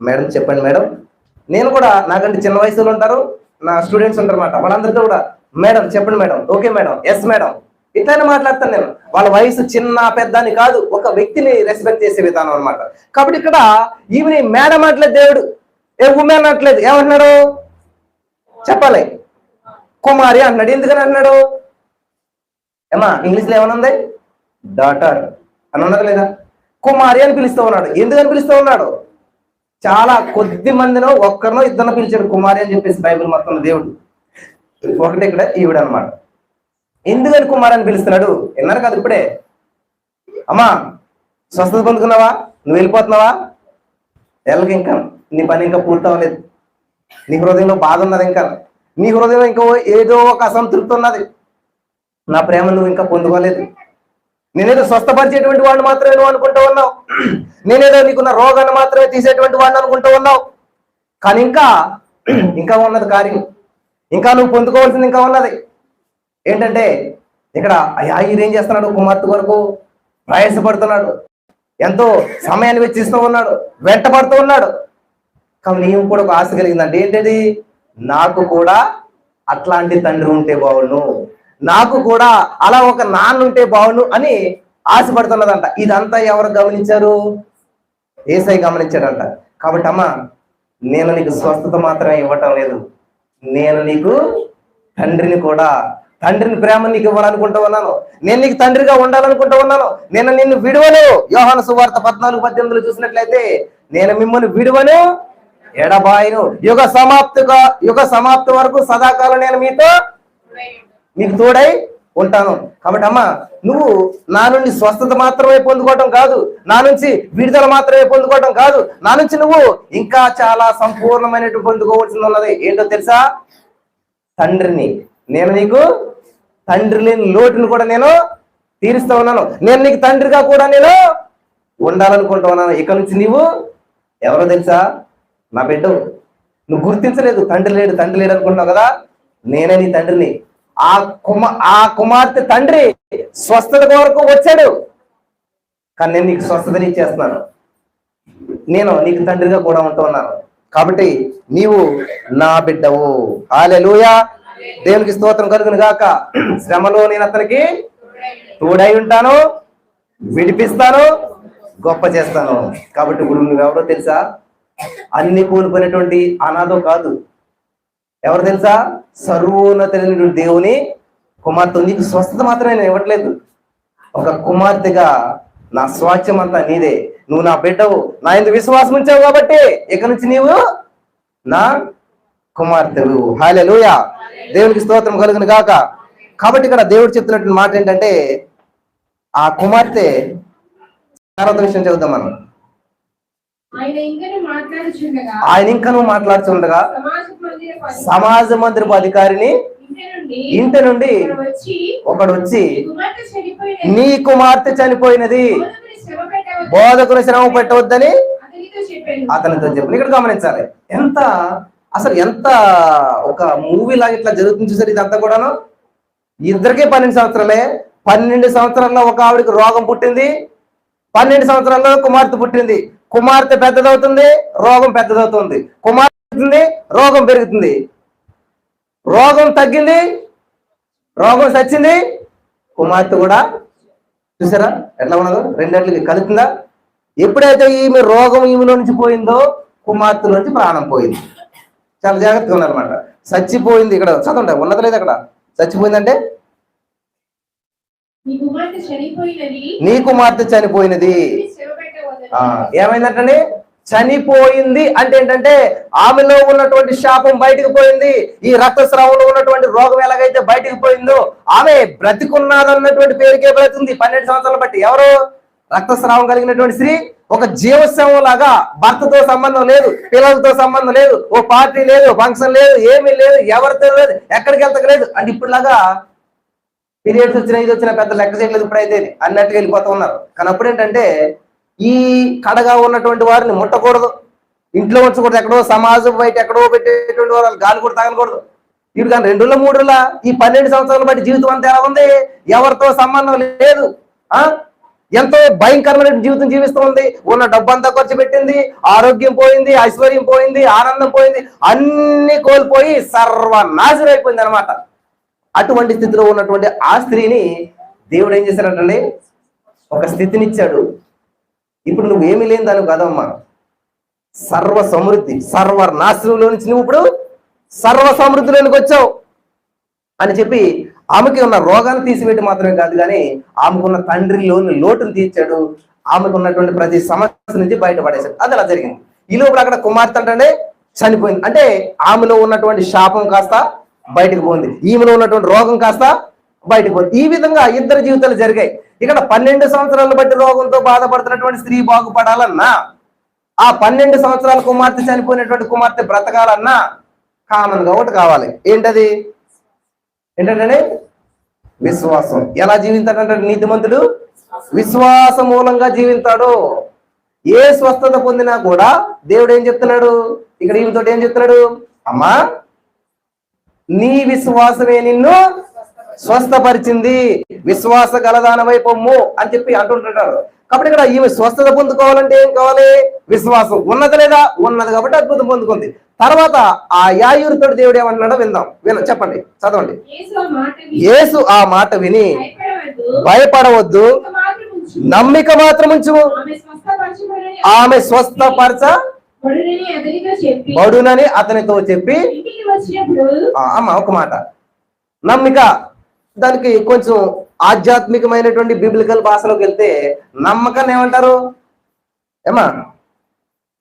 మేడం చెప్పండి మేడం. నేను కూడా నాకంటే చిన్న వయసులో ఉంటారు, నా స్టూడెంట్స్ ఉంటారు అన్నమాట. వాళ్ళందరితో కూడా మేడం చెప్పండి madam, okay madam, yes madam, ఇట్లానే మాట్లాడతాను నేను. వాళ్ళ వయసు చిన్న పెద్ద అని కాదు, ఒక వ్యక్తిని రెస్పెక్ట్ చేసే విధానం అనమాట. కాబట్టి ఇక్కడ ఈమెని మేడం అనట్లేదు దేవుడు, ఉమెన్ అనట్లేదు. ఏమంటున్నాడు చెప్పాలి? కుమారి అంటున్నాడు. ఎందుకని అంటున్నాడు? ఏమా ఇంగ్లీష్లో ఏమనుంది? డాటర్ అని ఉన్నది లేదా? కుమారి అని పిలుస్తూ ఉన్నాడు. ఎందుకని పిలుస్తూ ఉన్నాడు? చాలా కొద్ది మందినో ఒక్కరినో ఇద్దరినో పిలిచాడు కుమారి అని చెప్పేసి బైబిల్ మొత్తం దేవుడు. ఒకటి ఇక్కడ ఈవిడ అనమాట. ఎందుకని కుమారి అని పిలుస్తున్నాడు? విన్నారు కదా ఇప్పుడే. అమ్మా స్వస్థత పొందుకున్నావా? నువ్వు వెళ్ళిపోతున్నావా? వెళ్ళకి ఇంకా నీ పని ఇంకా పూర్తి అవ్వలేదు. నీ హృదయంలో బాధ ఉన్నది, ఇంకా నీ హృదయంలో ఇంకా ఏదో ఒక అసంతృప్తి ఉన్నది. నా ప్రేమ నువ్వు ఇంకా పొందుకోలేదు. నేనేదో స్వస్థపరిచేటువంటి వాడిని మాత్రమే నువ్వు అనుకుంటూ ఉన్నావు. నేనేదో నీకున్న రోగాన్ని మాత్రమే తీసేటువంటి వాడిని అనుకుంటూ ఉన్నావు. కానీ ఇంకా ఉన్నది కార్యం, ఇంకా నువ్వు పొందుకోవాల్సింది ఇంకా ఉన్నది. ఏంటంటే ఇక్కడ యాయిర్ ఏం చేస్తున్నాడు? కుమార్తె వరకు ప్రయాసపడుతున్నాడు, ఎంతో సమయాన్ని వెచ్చిస్తూ ఉన్నాడు, వెంటబడుతూ ఉన్నాడు. కానీ నీవు కూడా ఒక ఆశ కలిగిందంటే ఏంటది? నాకు కూడా అట్లాంటి తండ్రి ఉంటే బావును, నాకు కూడా అలా ఒక నాన్న ఉంటే బావును అని ఆశపడుతున్నదంట. ఇదంతా ఎవరు గమనించారు? యేసయ్య గమనించాడంట. కాబట్టి అమ్మ, నేను నీకు స్వస్థత మాత్రమే ఇవ్వటం లేదు, నేను నీకు తండ్రిని కూడా, తండ్రిని ప్రేమ నీకు ఇవ్వాలనుకుంటూ ఉన్నాను. నేను నీకు తండ్రిగా ఉండాలనుకుంటూ ఉన్నాను. నేను నిన్ను విడువను. యోహాను సువార్త 14:18 చూసినట్లయితే, నేను మిమ్మల్ని విడువను, ఎడబాయను, యుగ సమాప్తి వరకు సదాకాలం నేను మీకు తోడై ఉంటాను. కాబట్టి అమ్మ, నువ్వు నా నుండి స్వస్థత మాత్రమే పొందుకోవటం కాదు, నా నుంచి విడుదల మాత్రమే పొందుకోవటం కాదు, నా నుంచి నువ్వు ఇంకా చాలా సంపూర్ణమైనట్టు పొందుకోవాల్సింది ఉన్నది. ఏంటో తెలుసా? తండ్రిని. నేను నీకు తండ్రి లేని లోటును కూడా నేను తీరుస్తూ ఉన్నాను. నేను నీకు తండ్రిగా కూడా నేను ఉండాలనుకుంటూ ఉన్నాను. ఇక నుంచి నీవు ఎవరో తెలుసా? నా బిడ్డ. నువ్వు గుర్తించలేదు, తండ్రి లేడు అనుకుంటున్నావు కదా. నేనే నీ తండ్రిని. ఆ కుమార్తె తండ్రి స్వస్థత కొరకు వచ్చాడు, కానీ నేను నీకు స్వస్థతని ఇచ్చేస్తున్నాను. నేను నీకు తండ్రిగా కూడా ఉంటూ ఉన్నాను. కాబట్టి నీవు నా బిడ్డవు. హల్లెలూయా. దేవునికి స్తోత్రం కలుగును గాక. శ్రమలో నేను అతనికి తోడై ఉంటాను, విడిపిస్తాను, గొప్ప చేస్తాను. కాబట్టి ఇప్పుడు నువ్వెవరో తెలుసా? అన్ని కోల్పోయినటువంటి అనాథో కాదు. ఎవరు తెలుసా? సర్వోన్నతమైన దేవుని కుమార్తె. నీకు స్వస్థత మాత్రమే నేను ఇవ్వట్లేదు, ఒక కుమార్తెగా నా స్వాస్థ్యం అంతా నీదే. నువ్వు నా బిడ్డవు, నా ఇందు విశ్వాసం ఉంచావు కాబట్టి ఇక నుంచి నీవు నా కుమార్తెవు. హల్లెలూయా. దేవునికి స్తోత్రం కలుగును గాక. కాబట్టి ఇక్కడ దేవుడు చెప్తున్నటువంటి మాట ఏంటంటే, ఆ కుమార్తె తర్వాత విషయం చదువుతాం మనం. ఆయన ఇంకను మాట్లాడుతుండగా సమాజ మందిరపు అధికారిని ఇంటి నుండి ఒకడు వచ్చి, నీ కుమార్తె చనిపోయినది, బోధకుని శ్రమ పెట్టవద్దని అతనితో చెప్పి. ఇక్కడ గమనించాలి, ఎంత ఒక మూవీ లాగా ఇట్లా జరుగుతుంది చూసారు. ఇదంతా కూడాను ఇద్దరికే 12 సంవత్సరాలే. 12 సంవత్సరాల్లో ఒక ఆవిడకి రోగం పుట్టింది, 12 సంవత్సరాల్లో కుమార్తె పుట్టింది. కుమార్తె పెద్దదవుతుంది, రోగం పెద్దదవుతుంది. కుమార్తె రోగం పెరుగుతుంది, రోగం తగ్గింది, రోగం చచ్చింది, కుమార్తె కూడా చూసారా ఎట్లా ఉన్నదో, రెండేళ్ళకి కలుపుతుందా. ఎప్పుడైతే ఈమె రోగం ఈమెలో నుంచి పోయిందో కుమార్తె నుంచి ప్రాణం పోయింది. చాలా జాగ్రత్తగా ఉన్నారనమాట. చచ్చిపోయింది, ఇక్కడ చదవండి, ఉన్నది లేదు అక్కడ. చచ్చిపోయిందంటే నీ కుమార్తె చనిపోయినది. ఏమైందంటే చనిపోయింది అంటే ఏంటంటే ఆమెలో ఉన్నటువంటి శాపం బయటకు పోయింది. ఈ రక్తస్రావంలో ఉన్నటువంటి రోగం ఎలాగైతే బయటకు పోయిందో ఆమె బ్రతికున్నదన్నటువంటి పేరుకే బ్రతికుంది 12 సంవత్సరాలు బట్టి. ఎవరు? రక్తస్రావం కలిగినటువంటి స్త్రీ ఒక జీవశవం లాగా, భర్తతో సంబంధం లేదు, పిల్లలతో సంబంధం లేదు, ఓ పార్టీ లేదు, ఫంక్షన్ లేదు, ఏమీ లేదు, ఎవరితో లేదు, ఎక్కడికి వెళ్తలేదు. అంటే ఇప్పుడులాగా పీరియడ్స్ వచ్చినా ఇది వచ్చినా పెద్ద లెక్క చేయలేదు ఇప్పుడైతే అన్నట్టుగా వెళ్ళిపోతూ ఉన్నారు. కానీ అప్పుడు ఏంటంటే ఈ కడగా ఉన్నటువంటి వారిని ముట్టకూడదు, ఇంట్లో ఉంచకూడదు, ఎక్కడో సమాజం బయట ఎక్కడో పెట్టేటువంటి వారు గాలి కూడా తాగకూడదు. ఇప్పుడు కానీ 2 3 ఈ 12 సంవత్సరాలు బట్టి జీవితం అంతా ఎలా ఉంది? ఎవరితో సంబంధం లేదు, ఎంతో భయంకరమైన జీవితం జీవిస్తుంది. ఉన్న డబ్బంతా ఖర్చు పెట్టింది, ఆరోగ్యం పోయింది, ఐశ్వర్యం పోయింది, ఆనందం పోయింది, అన్ని కోల్పోయి సర్వనాశనం అయిపోయింది అనమాట. అటువంటి స్థితిలో ఉన్నటువంటి ఆ స్త్రీని దేవుడు ఏం చేశాడంటే ఒక స్థితినిచ్చాడు. ఇప్పుడు నువ్వు ఏమీ లేని దాని కదమ్మా, సర్వ సమృద్ధి, సర్వనాశనంలో నుంచి నువ్వు ఇప్పుడు సర్వ సమృద్ధిలోనికి వచ్చావు అని చెప్పి ఆమెకి ఉన్న రోగాన్ని తీసివేయడం మాత్రమే కాదు, కానీ ఆమెకున్న తండ్రిలోని లోటును తీర్చాడు. ఆమెకు ఉన్నటువంటి ప్రతి సమస్య నుంచి బయటపడేశాడు. అది అలా జరిగింది. ఈ లోపల అక్కడ కుమార్తె అంటే చనిపోయింది. అంటే ఆమెలో ఉన్నటువంటి శాపం కాస్త బయటకు పోయింది, ఈమెలో ఉన్నటువంటి రోగం కాస్త బయటకు పోయింది. ఈ విధంగా ఇద్దరు జీవితాలు జరిగాయి. ఇక్కడ 12 సంవత్సరాలు బట్టి రోగంతో బాధపడుతున్నటువంటి స్త్రీ బాగుపడాలన్నా, ఆ 12 సంవత్సరాల కుమార్తె చనిపోయినటువంటి కుమార్తె బ్రతకాలన్నా కామన్ గా ఒకటి కావాలి. ఏంటది? ఏంటంటే విశ్వాసం. ఎలా జీవించాడంటే నీతిమంతుడు విశ్వాస మూలంగా జీవించాడు. ఏ స్వస్థత పొందినా కూడా దేవుడు ఏం చెప్తున్నాడు? ఇక్కడ ఈమెతో ఏం చెప్తున్నాడు? అమ్మా, నీ విశ్వాసమే నిన్ను స్వస్థపరిచింది, విశ్వాస గలదానమై పొమ్ము అని చెప్పి అంటుంటాడు. కాబట్టి ఇక్కడ ఈమె స్వస్థత పొందుకోవాలంటే ఏం కావాలి? విశ్వాసం. ఉన్నది లేదా? ఉన్నది కాబట్టి అద్భుతం పొందుకుంది. తర్వాత ఆ యాయూరుతో దేవుడు ఏమన్నాడో విందాం. చెప్పండి, చదవండి. యేసు ఆ మాట విని భయపడవద్దు, నమ్మిక మాత్రం ఉంచు, ఆమె స్వస్థపరచబడునని అతనితో చెప్పి. అమ్మ ఒక మాట, నమ్మిక, దానికి కొంచెం ఆధ్యాత్మికమైనటువంటి బిబ్లికల్ భాషలోకి వెళ్తే నమ్మకాన్ని ఏమంటారు? ఏమా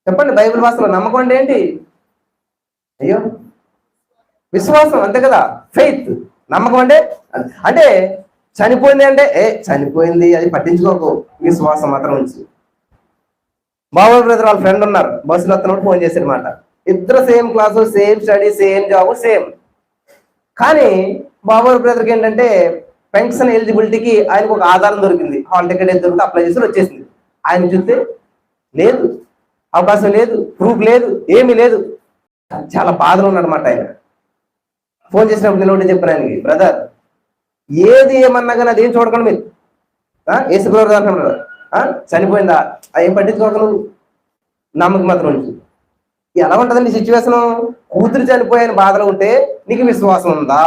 చెప్పండి, బైబిల్ భాషలో నమ్మకం అంటే ఏంటి? అయ్యో, విశ్వాసం, అంతే కదా, ఫెయిత్. నమ్మకం అంటే చనిపోయింది అంటే చనిపోయింది అది పట్టించుకోకు, విశ్వాసం మాత్రం ఉంచు. బాబు బ్రదర్ వాళ్ళ ఫ్రెండ్ ఉన్నారు, బస్సులో వస్తున్నప్పుడు ఫోన్ చేశారన్నమాట. ఇద్దరు same class, same study, same job, same. కానీ బాబు బ్రదర్కి ఏంటంటే పెన్షన్ ఎలిజిబిలిటీకి ఆయనకు ఒక ఆధారం దొరికింది, హాల్ టికెట్ ఏది దొరికితే అప్లై చేసి వచ్చేసింది. ఆయన చూస్తే లేదు, అవకాశం లేదు, ప్రూఫ్ లేదు, ఏమీ లేదు. చాలా బాధలో ఉన్నాడనమాట. ఆయన ఫోన్ చేసినప్పుడు నేను ఒకటి చెప్పాను ఆయనకి, బ్రదర్ ఏది ఏమన్నా కానీ అదేం చూడకండి మీరు, ఏసుకున్నారు అంటున్నారు, చనిపోయిందా ఏం పట్టించుకోక, నువ్వు నమ్మకం మాత్రం ఉంచు. ఎలా ఉంటుందండి సిచ్యువేషన్? కూతురు చనిపోయిన బాధలో ఉంటే నీకు విశ్వాసం ఉందా?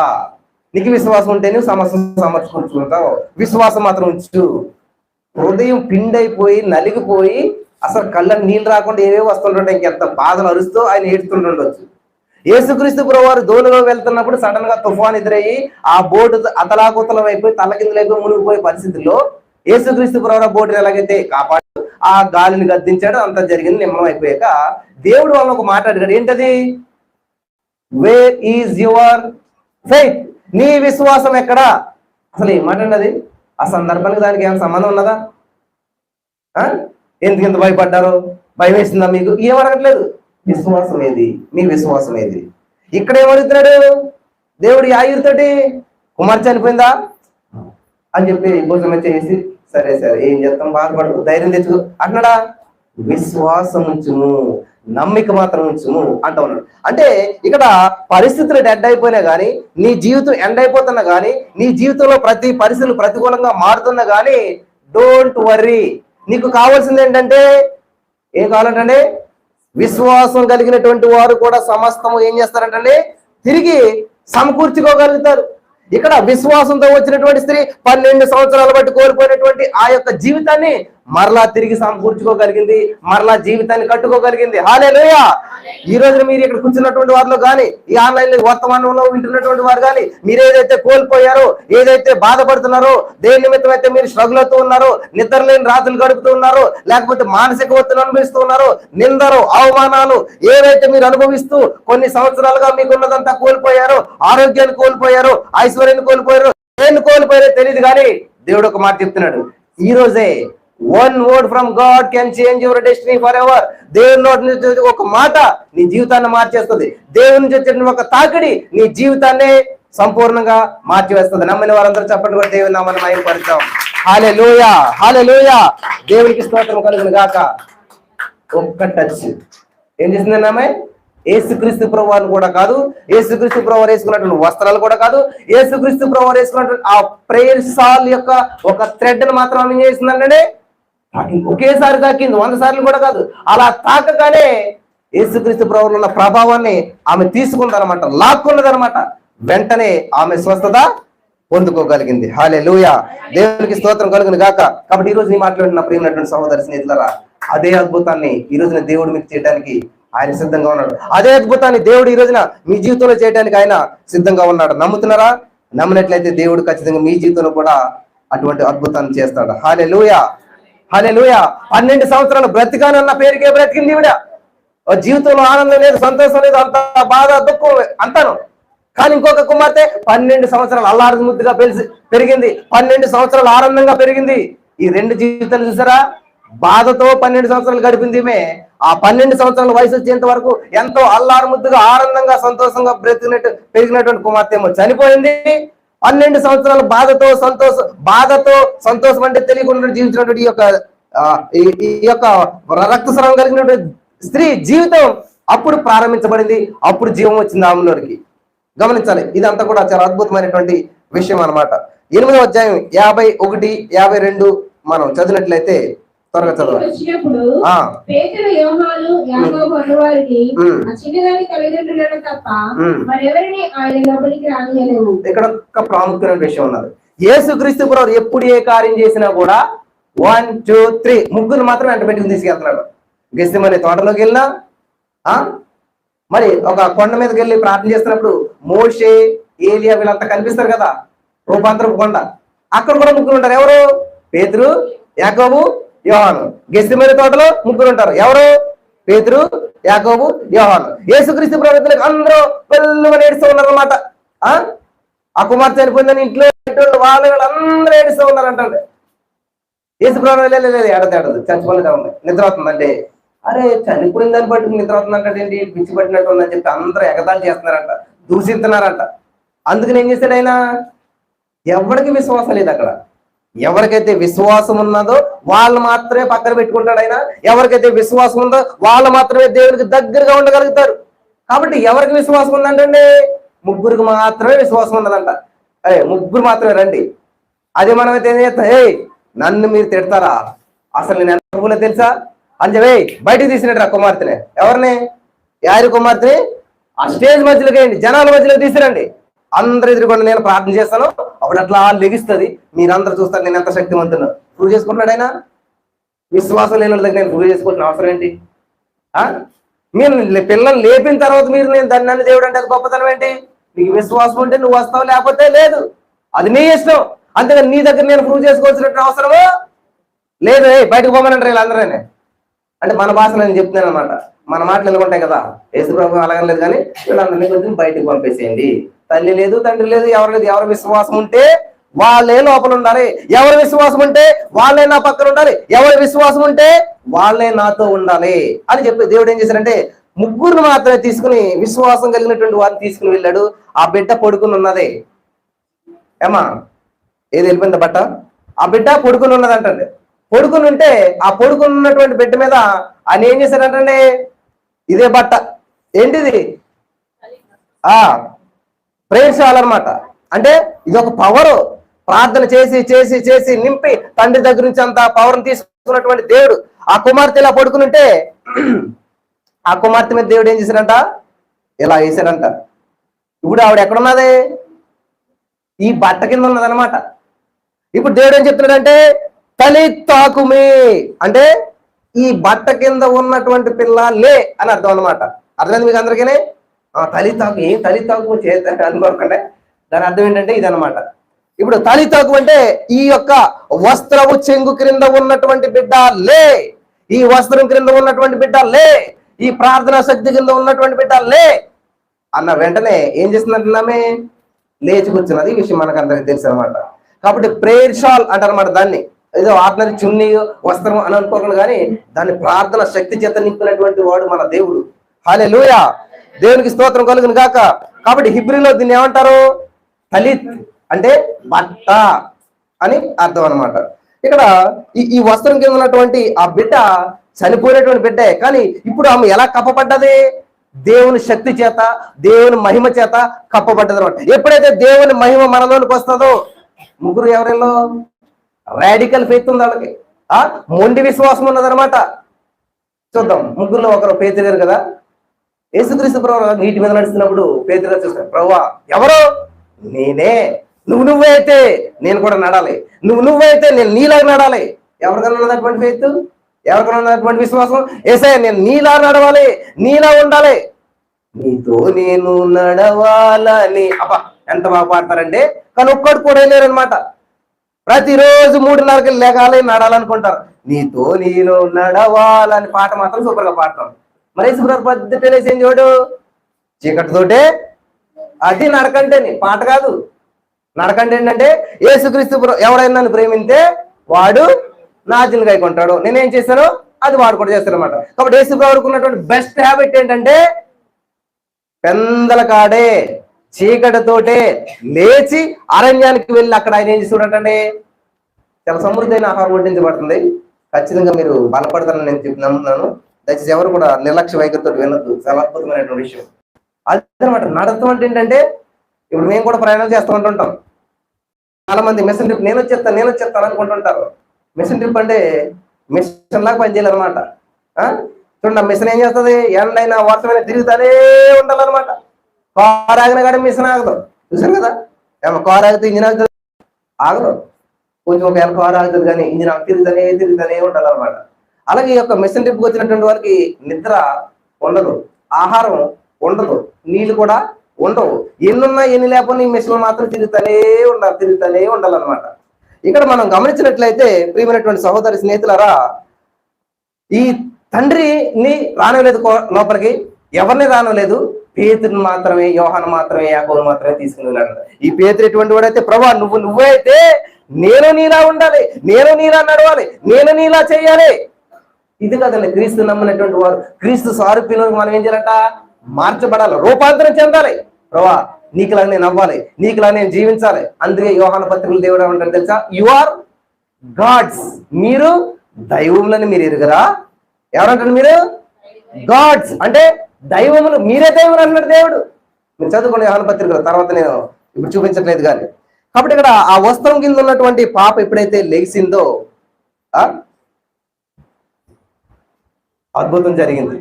నీకు విశ్వాసం ఉంటే నువ్వు సమర్చుకుంటావు. విశ్వాసం మాత్రం ఉంచు. హృదయం పిండైపోయి నలిగిపోయి అసలు కళ్ళని నీళ్ళు రాకుండా ఏవేవో వస్తుంటుంటే ఇంకెంత బాధలు అరుస్తూ ఆయన ఏడుస్తుండొచ్చు. యేసుక్రీస్తు ప్రభువారు దోణిలో వెళ్తున్నప్పుడు సడన్ గా తుఫాన్ ఎదురయ్యి ఆ బోటు అతలాకుతలం అయిపోయి తలకిందులైపోయి మునిగిపోయే పరిస్థితుల్లో యేసుక్రీస్తు ప్రభువారు బోటుని ఎలాగైతే కాపాడు ఆ గాలిని గద్దించాడు, అంతా జరిగింది. నిమ్మలం అయిపోయాక దేవుడు వాళ్ళని ఒక మాట అడిగాడు. ఏంటది? Where is your faith? నీ విశ్వాసం ఎక్కడా? అసలు ఏం మాట అండి అది? ఆ సందర్భానికి దానికి ఏమైనా సంబంధం ఉన్నదా? ఎందుకు ఎంత భయపడ్డారు? భయం వేసిందా మీకు? ఏం అడగట్లేదు. విశ్వాసం ఏది? మీ విశ్వాసం ఏది? ఇక్కడ ఏమడుగుతున్నాడు దేవుడు యాయూరుతోటి? కుమార్ చనిపోయిందా అని చెప్పి భోజనం చేసి, సరే సరే ఏం చేస్తాం, బాధపడు, ధైర్యం తెచ్చుకో అంటున్నాడా? విశ్వాసం ఉంచుము, నమ్మిక మాత్రం ఉంచుము అంటూ ఉన్నాడు. అంటే ఇక్కడ పరిస్థితులు డెడ్ అయిపోయినా కానీ, నీ జీవితం ఎండ్ అయిపోతున్నా కానీ, నీ జీవితంలో ప్రతి పరిస్థితులు ప్రతికూలంగా మారుతున్నా కానీ డోంట్ వర్రీ. నీకు కావాల్సింది ఏంటంటే, ఏం కావాలంటే విశ్వాసం కలిగినటువంటి వారు కూడా సమస్తము ఏం చేస్తారంటే తిరిగి సమకూర్చుకోగలుగుతారు. ఇక్కడ విశ్వాసంతో వచ్చినటువంటి స్త్రీ 12 సంవత్సరాలు బట్టి కోల్పోయినటువంటి ఆ యొక్క జీవితాన్ని మరలా తిరిగి సమకూర్చుకోగలిగింది, మరలా జీవితాన్ని కట్టుకోగలిగింది. హల్లెలూయా. ఈ రోజున మీరు ఇక్కడ కూర్చున్నటువంటి వారిలో కానీ, ఈ ఆన్లైన్ వర్తమానంలో వింటున్నటువంటి వారు కానీ, మీరు ఏదైతే కోల్పోయారో, ఏదైతే బాధపడుతున్నారో, దేని నిమిత్తం అయితే మీరు స్ట్రగుల్ అవుతూ ఉన్నారో, నిద్ర లేని రాత్రులు గడుపుతూ ఉన్నారో, లేకపోతే మానసిక ఒత్తిడి అనుభవిస్తూ ఉన్నారో, నిందరు అవమానాలు ఏవైతే మీరు అనుభవిస్తూ కొన్ని సంవత్సరాలుగా మీకున్నదంతా కోల్పోయారో, ఆరోగ్యాన్ని కోల్పోయారో, ఐశ్వర్యాన్ని కోల్పోయారో, దేన్ని కోల్పోయారో తెలియదు కానీ దేవుడు ఒక మాట చెప్తున్నాడు. ఈ రోజే one word from God can change your destiny for ever. దేవుని నోటి నుంచి ఒక మాట నీ జీవితాన్ని మార్చేస్తుంది. దేవుని నుంచి వచ్చిన ఒక తాకిడి నీ జీవితాన్ని సంపూర్ణంగా మార్చివేస్తుంది. నమ్మిన వారందరూ చెప్పండి కూడా దేవుని నామమున మహిమపరుద్దాం. హల్లెలూయా, హల్లెలూయా. దేవునికి స్తోత్రం కలుగును గాక. ఒక్క టచ్ ఏం చేసింది నామే? యేసుక్రీస్తు ప్రభువారు కూడా కాదు, యేసుక్రీస్తు ప్రభువారు వేసుకున్నటువంటి వస్త్రాలు కూడా కాదు, యేసుక్రీస్తు ప్రభువారు వేసుకున్నటువంటి ఆ ప్రేయర్ సాల్ యొక్క ఒక థ్రెడ్ ని మాత్రం ఏం చేసిందంటే ఒకేసారి తాకింది, 100 సార్లు కూడా కాదు. అలా తాకగానే యేసుక్రీస్తు ప్రభువులో ఉన్న ప్రభావాన్ని ఆమె తీసుకుందనమాట, లాక్కున్నదనమాట. వెంటనే ఆమె స్వస్థత పొందుకోగలిగింది. హల్లెలూయా. దేవునికి స్తోత్రం కలుగును గాక. కాబట్టి ఈ రోజు నీ మాట్లాడిన ప్రియమైనటువంటి సహోదరి స్నేహితులారా, అదే అద్భుతాన్ని ఈ రోజున దేవుడు మీకు చేయడానికి ఆయన సిద్ధంగా ఉన్నాడు. అదే అద్భుతాన్ని దేవుడు ఈ రోజున మీ జీవితంలో చేయడానికి ఆయన సిద్ధంగా ఉన్నాడు. నమ్ముతున్నారా? నమ్మినట్లయితే దేవుడు ఖచ్చితంగా మీ జీవితంలో కూడా అటువంటి అద్భుతాన్ని చేస్తాడు. హల్లెలూయా, హల్లెలూయా. 12 సంవత్సరాలు బ్రతికానన్న పేరుకే బ్రతికింది ఈవిడ. జీవితంలో ఆనందం లేదు, సంతోషం లేదు, అంత బాధ దుఃఖం అంతాను. కానీ ఇంకొక కుమార్తె 12 సంవత్సరాలు అల్లారు ముద్దుగా పెరిగింది, 12 సంవత్సరాలు ఆనందంగా పెరిగింది. ఈ 2 జీవితాలు చూసారా? బాధతో 12 సంవత్సరాలు గడిపింది. ఆ 12 సంవత్సరాల వయసు వచ్చేంత వరకు ఎంతో అల్లారు ముద్దుగా ఆనందంగా సంతోషంగా పెరిగినటువంటి కుమార్తె ఏమో చనిపోయింది. 12 సంవత్సరాలు బాధతో సంతోషం అంటే తెలియకుండా జీవించినటువంటి ఈ యొక్క రక్తస్రావం కలిగినటువంటి స్త్రీ జీవితం అప్పుడు ప్రారంభించబడింది, అప్పుడు జీవం వచ్చింది ఆమెలోనికి. గమనించాలి, ఇదంతా కూడా చాలా అద్భుతమైనటువంటి విషయం అన్నమాట. 8వ అధ్యాయం 51, 52 మనం చదివినట్లయితే త్వరగా చదవాలి. వచ్చినప్పుడు పేతురు, యోహాను, యాకోబు అనువారిని ఆ చిన్నదాని తల్లిదండ్రులను తప్ప మరెవరిని ఆయన లోపలికి రానియలేదు. ఇక్కడ ఒక ప్రాముఖ్యమైన విషయం ఉన్నది. యేసుక్రీస్తు ప్రభువు ఎప్పుడు ఏ కార్యం చేసినా కూడా 1, 2, 3 ముగ్గురు మాత్రం వెంట పెట్టుకుని తీసుకెళ్తున్నాడు. గెత్సేమనే తోటలోకి వెళ్ళినా, మరి ఒక కొండ మీదకి వెళ్ళి ప్రార్థన చేస్తున్నప్పుడు మోషే, ఏలియా వీళ్ళంతా కనిపిస్తారు కదా, రూపాంతరపు కొండ. అక్కడ కూడా ముగ్గురు ఉంటారు. ఎవరు? పేతురు, యాకోబు, యోహాను. గెత్సేమనే తోటలో ముగ్గురు ఉంటారు. ఎవరు? పేతురు, యాకోబు, యోహాను. యేసుక్రీస్తు ప్రభువులకు అందరూ పెళ్ళుగా ఏడుస్తూ ఉన్నారు అన్నమాట. ఆ కుమార్తె చనిపోయిందని ఇంట్లో వాళ్ళందరూ ఏడుస్తూ ఉన్నారంటే యేసు ప్రభు లేదు ఏడదు చచ్చిపోలేదా ఉంది, నిద్ర అవుతుందండి. అరే చనిపోయిన దాన్ని బట్టి నిద్ర అవుతుందంటే ఏంటి, పిచ్చి పట్టినట్టు ఉందని చెప్పి అందరూ ఎగతాళి చేస్తున్నారంట, దూషిస్తున్నారంట. అందుకని ఏం చేశాడు ఆయన? ఎవరికి విశ్వాసం లేదు అక్కడ. ఎవరికైతే విశ్వాసం ఉన్నదో వాళ్ళు మాత్రమే పక్కన పెట్టుకుంటాడు ఆయన. ఎవరికైతే విశ్వాసం ఉందో వాళ్ళు మాత్రమే దేవునికి దగ్గరగా ఉండగలుగుతారు. కాబట్టి ఎవరికి విశ్వాసం ఉందంటే ముగ్గురికి మాత్రమే విశ్వాసం ఉన్నదంట. ముగ్గురు మాత్రమే రండి. అదే మనమైతే ఏం చేస్తాం? నన్ను మీరు తిడతారా, అసలు నేను ఎంత ప్రభువులో తెలుసా అని చెప్పి బయటకు తీసినట్టు ఆ కుమార్తెని. ఎవరిని? యారి కుమార్తెని ఆ స్టేజ్ మధ్యలోకి వేయండి, జనాల మధ్యలోకి తీసిరండి. అందరు ఎదురుకుండా నేను ప్రార్థన చేస్తాను, అప్పుడు అట్లా లెగిస్తుంది, మీరందరూ చూస్తారు నేను ఎంత శక్తివంతున్నా. ప్రూవ్ చేసుకుంటున్నాడు ఆయన. విశ్వాసం లేని వాళ్ళ దగ్గర నేను ప్రూవ్ చేసుకోవాల్సిన అవసరం ఏంటి? మీరు పిల్లల్ని లేపిన తర్వాత మీరు నేను దాన్ని నన్ను దేవుడు అంటే అది గొప్పతనం ఏంటి? నీకు విశ్వాసం ఉంటే నువ్వు వస్తావు, లేకపోతే లేదు. అది నీ ఇష్టం. అంతేగాని నీ దగ్గర నేను ప్రూవ్ చేసుకోవాల్సిన అవసరమో లేదు. బయటకు పోమనంటారు వీళ్ళందరూ. అంటే మన భాషలో నేను చెప్తున్నాను అనమాట. మన మాటలు ఎందుకుంటాయి కదా, యేసు ప్రభు అలాగలేదు. కానీ వీళ్ళందరినీ కొంచెం బయటకు పంపేసేయండి. తల్లి లేదు, తండ్రి లేదు, ఎవరు లేదు. ఎవరి విశ్వాసం ఉంటే వాళ్ళే లోపల ఉండాలి. ఎవరి విశ్వాసం ఉంటే వాళ్ళే నా పక్కన ఉండాలి. ఎవరి విశ్వాసం ఉంటే వాళ్ళే నాతో ఉండాలి అని చెప్పి దేవుడు ఏం చేశారంటే ముగ్గురు మాత్రమే తీసుకుని, విశ్వాసం కలిగినటువంటి వారిని తీసుకుని వెళ్ళాడు. ఆ బిడ్డ పడుకుని ఉన్నదే. ఏమా ఏది వెళ్ళిపోయింది బట్ట? ఆ బిడ్డ పడుకుని ఉన్నదంటే, పడుకుని ఉంటే ఆ పడుకుని ఉన్నటువంటి బిడ్డ మీద ఆయన ఏం చేశారంటే ఇదే బట్ట ఏంటిది? ప్రేక్షాలన్నమాట. అంటే ఇది ఒక పవర్. ప్రార్థన చేసి చేసి చేసి నింపి తండ్రి దగ్గర నుంచి అంత పవర్ని తీసుకున్నటువంటి దేవుడు ఆ కుమార్తె ఇలా పడుకుని ఉంటే ఆ కుమార్తె మీద దేవుడు ఏం చేశాడంట? ఇలా వేసాడంట. ఇప్పుడు ఆవిడ ఎక్కడున్నది? ఈ బట్ట కింద ఉన్నదనమాట. ఇప్పుడు దేవుడు ఏం చెప్తున్నాడంటే తలితాకుమే అంటే ఈ బట్ట కింద ఉన్నటువంటి పిల్ల లే అని అర్థం అనమాట. అర్థమైంది మీకు అందరికీ? తలితాకు ఏం తలితాకు చేత అనుకోకండి. దాని అర్థం ఏంటంటే ఇదనమాట. ఇప్పుడు తలితాకు అంటే ఈ యొక్క వస్త్రము చెంగు క్రింద ఉన్నటువంటి బిడ్డ లే, ఈ వస్త్రం క్రింద ఉన్నటువంటి బిడ్డ లే, ఈ ప్రార్థనా శక్తి కింద ఉన్నటువంటి బిడ్డ లే అన్న వెంటనే ఏం చేస్తుందంటున్నామే? లేచి కూర్చున్నది. ఈ విషయం మనకు అందరికి తెలుసు అనమాట. కాబట్టి ప్రేయర్ షాల్ అంటారు అనమాట. దాన్ని ఏదో ఆర్డినరీ చున్నీ వస్త్రం అని అనుకోకుండా కానీ దాన్ని ప్రార్థన శక్తి చేత నింపినటువంటి వాడు మన దేవుడు. హల్లెలూయా, దేవునికి స్తోత్రం కలుగును గాక. కాబట్టి హిబ్రీలో దీన్ని ఏమంటారు? తలిత్ అంటే బట్ట అని అర్థం అనమాట. ఇక్కడ ఈ వస్త్రం కింద ఉన్నటువంటి ఆ బిడ్డ చనిపోయినటువంటి బిడ్డే, కానీ ఇప్పుడు ఆమె ఎలా కప్పబడ్డది? దేవుని శక్తి చేత, దేవుని మహిమ చేత కప్పబడ్డది అనమాట. ఎప్పుడైతే దేవుని మహిమ మనలోనికి వస్తుందో, ముగ్గురు ఎవరిలో రాడికల్ ఫెయిత్ ఉంది వాళ్ళకి, మొండి విశ్వాసం ఉన్నదనమాట. చూద్దాం. ముగ్గురులో ఒకరు పేతురు గారు కదా. యేసుక్రీస్తు ప్రభువు నీటి మీద నడుస్తున్నప్పుడు పేతురు గారు చూస్తారు, ప్రభువా ఎవరు? నేనే. నువ్వైతే నేను కూడా నడాలి, నువ్వైతే నేను నీలాగా నడాలి. ఎవరికైనా ఉన్నటువంటి ఫెయిత్, ఎవరికైనా ఉన్నటువంటి విశ్వాసం, ఏసయ్య నేను నీలా నడవాలి, నీలా ఉండాలి, నీతో నేను నడవాలని. అబ్బా ఎంత బాగా పాడతారంటే, కానీ ఒక్కడు కూడా లేరనమాట. ప్రతిరోజు 3:30కి లేగాలి, నడాలనుకుంటారు. నీతో నేను నడవాలని పాట మాత్రం సూపర్ గా పాడతాం. మరి యేసుప్రభు పద్ధతి ఏం చూడు, చీకటితోటే అది నడకంటేని పాట కాదు. నడకంటే ఏంటంటే యేసుక్రీస్తు ఎవరైనా నన్ను ప్రేమింతే వాడు నా ఆజ్ఞలు గైకొంటాడు, నేనేం చేశాను అది వాడు కూడా చేస్తాను అనమాట. కాబట్టి యేసుప్రభువుకు ఉన్నటువంటి బెస్ట్ హ్యాబిట్ ఏంటంటే పెందల కాడే చీకటితోటే లేచి అరణ్యానికి వెళ్ళి అక్కడ ఆయన ఏం చేస్తాడంటే చాలా సమృద్ధైన ఆహారం వడ్డించబడుతుంది. ఖచ్చితంగా మీరు బలపడతారని నేను నమ్ముతున్నాను. దయచేసి ఎవరు కూడా నిర్లక్ష్య వైఖరితో వినొద్దు. చాలా అద్భుతమైనటువంటి విషయం అదనమాట. నడతం అంటే ఏంటంటే ఇప్పుడు మేము కూడా ప్రయాణం చేస్తూ ఉంటుంటాం. చాలా మంది మిషన్ ట్రిప్ నేను వచ్చేస్తాను అనుకుంటుంటారు. మిషన్ ట్రిప్ అంటే మిషన్ లాగా పనిచేయాలి అనమాట. చూడండి, మిషన్ ఏం చేస్తుంది? ఎండైనా వర్షమైనా తిరుగుతానే ఉండాలన్నమాట. కారు ఆగిన కానీ మిషన్ ఆగదు. చూసారు కదా, ఏమో కారు ఆగితే ఇంజిన్ ఆగుతుంది, ఆగదు. కొంచెం ఒకవేళ కారు ఆగుతుంది కానీ ఇంజిన్ తిరుగుతానే ఉండాలన్నమాట. అలాగే ఈ యొక్క మిషన్ ట్రిప్కి వచ్చినటువంటి వారికి నిద్ర ఉండదు, ఆహారం ఉండదు, నీళ్లు కూడా ఉండవు. ఎన్నున్నా ఎన్ని లేకపోయినా ఈ మిషన్లు మాత్రం తిరుగుతానే ఉండాలన్నమాట. ఇక్కడ మనం గమనించినట్లయితే ప్రియమైనటువంటి సహోదరి స్నేహితులారా, ఈ తండ్రిని రానలేదు లోపలికి, ఎవరిని రానలేదు, పేతురుని మాత్రమే, యోహాను మాత్రమే, యాకోబుని మాత్రమే తీసుకుని వెళ్ళాడు. ఈ పేతురు ఎటువంటి వాడైతే, ప్రభా నువ్వే అయితే నేను నీలా ఉండాలి, నేను నీలా నడవాలి, నేను నీలా చేయాలి. ఇది కదండి క్రీస్తు నమ్మినటువంటి వారు. క్రీస్తు సారూప్యంలోకి మనం ఏం చేయాలంట? మార్చబడాలి, రూపాంతరం చెందాలి. ప్రభా నీకులా నేను అవ్వాలి, నీకులా నేను జీవించాలి. అందుకే యోహాను పత్రికలు దేవుడు ఏమంటారు తెలుసా? యు ఆర్ గాడ్స్, మీరు దైవములని మీరు ఎరుగరా? ఎవరంటారు? మీరు గాడ్స్ అంటే దైవములు, మీరే దైవములు అన్నాడు దేవుడు. మీరు చదువుకోండి యోహాను పత్రికలు, తర్వాత నేను ఇప్పుడు చూపించట్లేదు కానీ. కాబట్టి ఇక్కడ ఆ వస్త్రం కింద ఉన్నటువంటి పాప ఎప్పుడైతే లెగిసిందో అద్భుతం జరిగింది.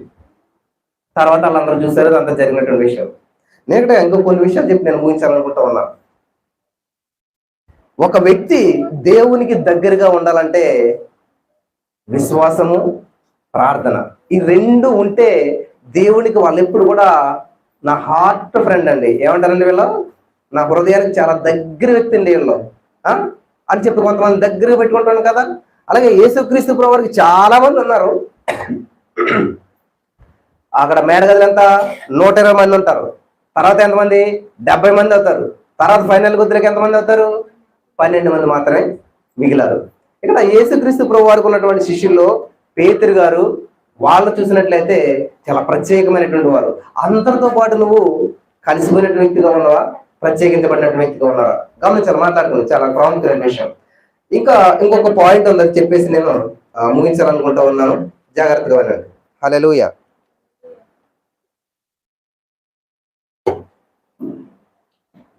తర్వాత వాళ్ళందరూ చూసారు అంతా జరిగినటువంటి విషయం. నేను ఇక్కడ ఇంకో కొన్ని విషయాలు చెప్పి నేను ముగించాలనుకుంటా ఉన్నాను. ఒక వ్యక్తి దేవునికి దగ్గరగా ఉండాలంటే విశ్వాసము, ప్రార్థన, ఈ రెండు ఉంటే దేవునికి వాళ్ళు ఎప్పుడు కూడా నా హార్ట్ ఫ్రెండ్ అండి. ఏమంటారండి వీళ్ళు? నా హృదయానికి చాలా దగ్గర వ్యక్తి అండి వీళ్ళు అని చెప్పి కొంతమంది దగ్గర పెట్టుకుంటాను కదా. అలాగే యేసుక్రీస్తు ప్రభువుకి చాలా మంది ఉన్నారు. అక్కడ మేడగదులు ఎంత 120 మంది ఉంటారు. తర్వాత ఎంతమంది? 70 మంది అవుతారు. తర్వాత ఫైనల్ గుద్దులకు ఎంతమంది అవుతారు? 12 మంది మాత్రమే మిగిలారు. ఇక్కడ యేసుక్రీస్తు ప్రభు వారికి ఉన్నటువంటి శిష్యుల్లో పేతురు గారు వాళ్ళు చూసినట్లయితే చాలా ప్రత్యేకమైనటువంటి వారు. అందరితో పాటు నువ్వు కలిసిపోయినటువంటి వ్యక్తిగా ఉన్నావా, ప్రత్యేకించబడినటువంటి వ్యక్తిగా ఉన్నావా? గమనించాలి, మాట్లాడుతుంది చాలా ప్రాముఖ్యమైన విషయం. ఇంకొక పాయింట్ ఉందని చెప్పేసి నేను ముగించాలనుకుంటా ఉన్నాను. జాగ్రత్తగా వినండి. హల్లెలూయా.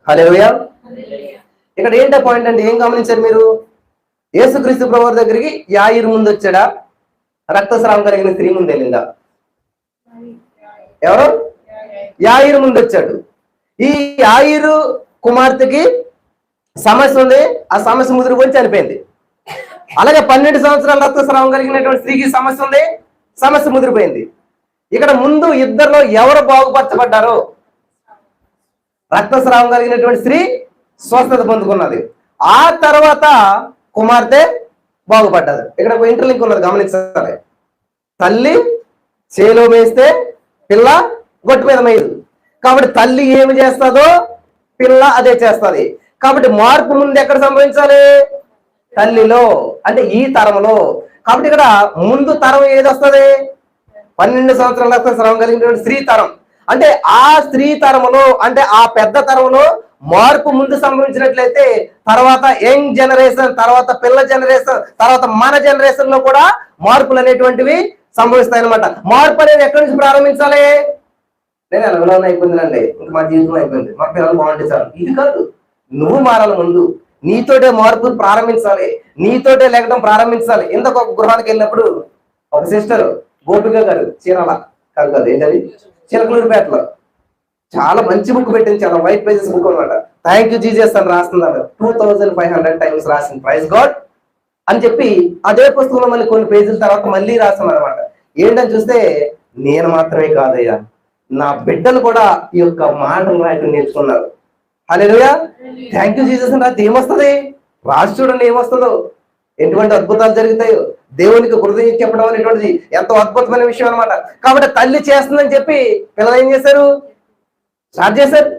హల్లెలూయా. ఇక్కడ ఏంటో పాయింట్ అంటే ఏం గమనించారు మీరు? యేసుక్రీస్తు ప్రభువు దగ్గరికి యాయిరు ముందు వచ్చాడా? రక్తస్రావం కలిగిన స్త్రీ ముందు వెళ్ళిందా? ఎవరు? యాయిరు ముందు వచ్చాడు. ఈ యాయిరు కుమార్తెకి సమస్య ఉంది, ఆ సమస్య ముదిరిపోయి చనిపోయింది. అలాగే 12 సంవత్సరాల రక్తస్రావం కలిగినటువంటి స్త్రీకి సమస్య ఉంది, సమస్య ముదిరిపోయింది. ఇక్కడ ముందు ఇద్దరిలో ఎవరు బాగుపరచబడ్డారు? రక్తస్రావం కలిగినటువంటి స్త్రీ స్వస్థత పొందుకున్నది, ఆ తర్వాత కుమార్తె బాగుపడ్డది. ఇక్కడ ఒక ఇంటర్లింక్ ఉన్నది, గమనించాలి. తల్లి చేలో వేస్తే పిల్ల గొట్టు మీద మేయదు. కాబట్టి తల్లి ఏమి చేస్తుందో పిల్ల అదే చేస్తుంది. కాబట్టి మార్పు ముందు ఎక్కడ సంభవించాలి? తల్లిలో, అంటే ఈ తరంలో. కాబట్టి ఇక్కడ ముందు తరం ఏది వస్తుంది? 12 సంవత్సరాల రక్తస్రావం కలిగినటువంటి స్త్రీ తరం. అంటే ఆ స్త్రీ తరములో, అంటే ఆ పెద్ద తరంలో మార్పు ముందు సంభవించినట్లయితే తర్వాత యంగ్ జనరేషన్, తర్వాత పిల్ల జనరేషన్, తర్వాత మన జనరేషన్ లో కూడా మార్పులు అనేటువంటివి సంభవిస్తాయి అన్నమాట. మార్పు అనేది ఎక్కడి నుంచి ప్రారంభించాలి? నేను ఎలా అయిపోయిందండి, ఇంకా మా జీవితం అయిపోయింది, మా పిల్లలు బాగుంటే చాలు. ఇది కాదు, నువ్వు మారాలి. ముందు నీతోటే మార్పు ప్రారంభించాలి, నీతోటే లేకడం ప్రారంభించాలి. ఇంతకు ఒక గృహానికి వెళ్ళినప్పుడు ఒక సిస్టర్ గోపిక గారు చీరాల కాదు కదా ఏంటది చిలకలూరుపేటలో చాలా మంచి బుక్ పెట్టింది, చాలా వైట్ పేజెస్ బుక్ అనమాట. థ్యాంక్ యూ జీజస్ అని రాస్తున్నారు, 2500 టైమ్స్ రాసింది, ప్రైజ్ గాడ్ అని చెప్పి అదే పుస్తకంలో మళ్ళీ కొన్ని పేజీల తర్వాత మళ్ళీ రాస్తున్నారు అనమాట. ఏంటని చూస్తే నేను మాత్రమే కాదయ్యా, నా బిడ్డలు కూడా ఈ యొక్క మాటలు రాయటం నేర్చుకున్నారు. హల్లెలూయా, థ్యాంక్ యూ జీసస్ అని రాస్తే ఏమొస్తుంది? రాసి చూడండి ఏమొస్తుందో, ఎటువంటి అద్భుతాలు జరుగుతాయో. దేవునికి హృదయం చెప్పడం అనేటువంటిది ఎంతో అద్భుతమైన విషయం అనమాట. కాబట్టి తల్లి చేస్తుందని చెప్పి పిల్లలు ఏం చేశారు? స్టార్ట్ చేశారు.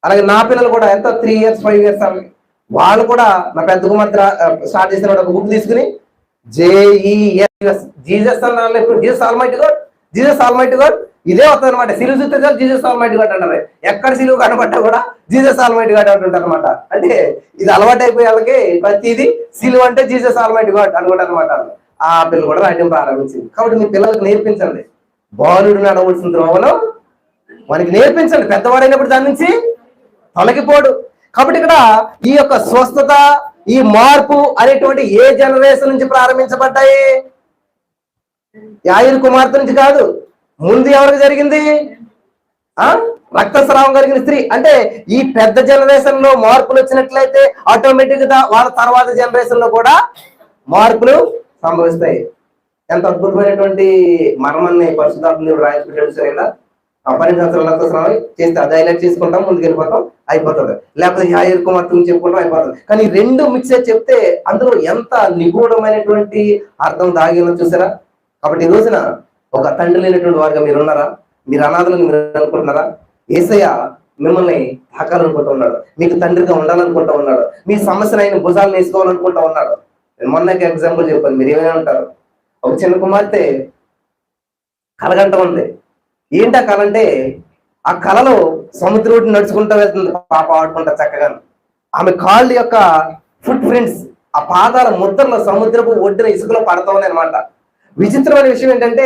అలాగే నా పిల్లలు కూడా ఎంత 3 years 5 years వాళ్ళు కూడా నా పెద్ద కుమార్తె స్టార్ట్ చేసిన ఒక బుక్ తీసుకుని JESUS జీసస్ అన్నారు. ఇప్పుడు Jesus almighty God, Jesus almighty God ఇదే వస్తుంది అనమాట. సిలువ చూస్తే జీసస్ ఆల్మైటీ గాడ్ అంటారు. ఎక్కడ సిలువ కనబడ్డా కూడా జీసస్ ఆల్మైటీ గాడ్ అంటుంటారు అనమాట. అంటే ఇది అలవాటు అయిపోయే వాళ్ళకి ప్రతిదీ సిలువ అంటే జీసస్ ఆల్మైటీ గాడ్ అనుకుంటారు అనమాట. ఆ పిల్లలు కూడా రాయడం ప్రారంభించింది. కాబట్టి మీ పిల్లలకు నేర్పించండి, బాలుడు నడవలసిన త్రోవలో మనకి నేర్పించండి. పెద్దవాడైనప్పుడు దాని నుంచి తొలగిపోడు. కాబట్టి ఇక్కడ ఈ యొక్క స్వస్థత, ఈ మార్పు అనేటువంటి ఏ జనరేషన్ నుంచి ప్రారంభించబడ్డాయి? యాయిరు కుమార్తె నుంచి కాదు. ముందు ఎవరికి జరిగింది? రక్తస్రావం కలిగిన స్త్రీ. అంటే ఈ పెద్ద జనరేషన్ లో మార్పులు వచ్చినట్లయితే ఆటోమేటిక్ గా వాళ్ళ తర్వాత జనరేషన్ లో కూడా మార్పులు సంభవిస్తాయి. ఎంత అద్భుతమైనటువంటి మర్మాన్ని పరిశుద్ధాత్మ రాయించుకుంటాడు. సరేనా, 12 సంవత్సరాల రక్తస్రావం చేస్తే అది హైలైట్ చేసుకుంటాం, ముందుకు వెళ్ళిపోతాం, అయిపోతుంది. లేకపోతే యాయిరు కుమార్తె చెప్పుకుంటాం, అయిపోతుంది. కానీ రెండు మిక్స్ చెప్తే అందులో ఎంత నిగూఢమైనటువంటి అర్థం దాగిన చూసారా. కాబట్టి ఈ రోజున ఒక తండ్రి లేనటువంటి వారుగా మీరు ఉన్నారా? మీరు అనాథలను మీరు అనుకుంటున్నారా? యేసయ్య మిమ్మల్ని తాకాలనుకుంటూ ఉన్నాడు, మీకు తండ్రిగా ఉండాలనుకుంటూ ఉన్నాడు, మీ సమస్యను ఆయన భుజాలను వేసుకోవాలనుకుంటూ ఉన్నాడు. నేను మొన్నకి ఎగ్జాంపుల్ చెప్పాను, మీరు ఏమైనా ఉంటారు. ఒక చిన్న కుమార్తె కలగంట ఉంది. ఏంటి ఆ కళ అంటే, ఆ కళలో సముద్రం నడుచుకుంటూ వెళ్తుంది పాప, ఆడుకుంటా చక్కగా. ఆమె కాళ్ళ యొక్క ఫుట్ ప్రింట్స్, ఆ పాదాల ముద్రలో సముద్రపు ఒడ్డున ఇసుకలో పడతా ఉన్నాయి అనమాట. విచిత్రమైన విషయం ఏంటంటే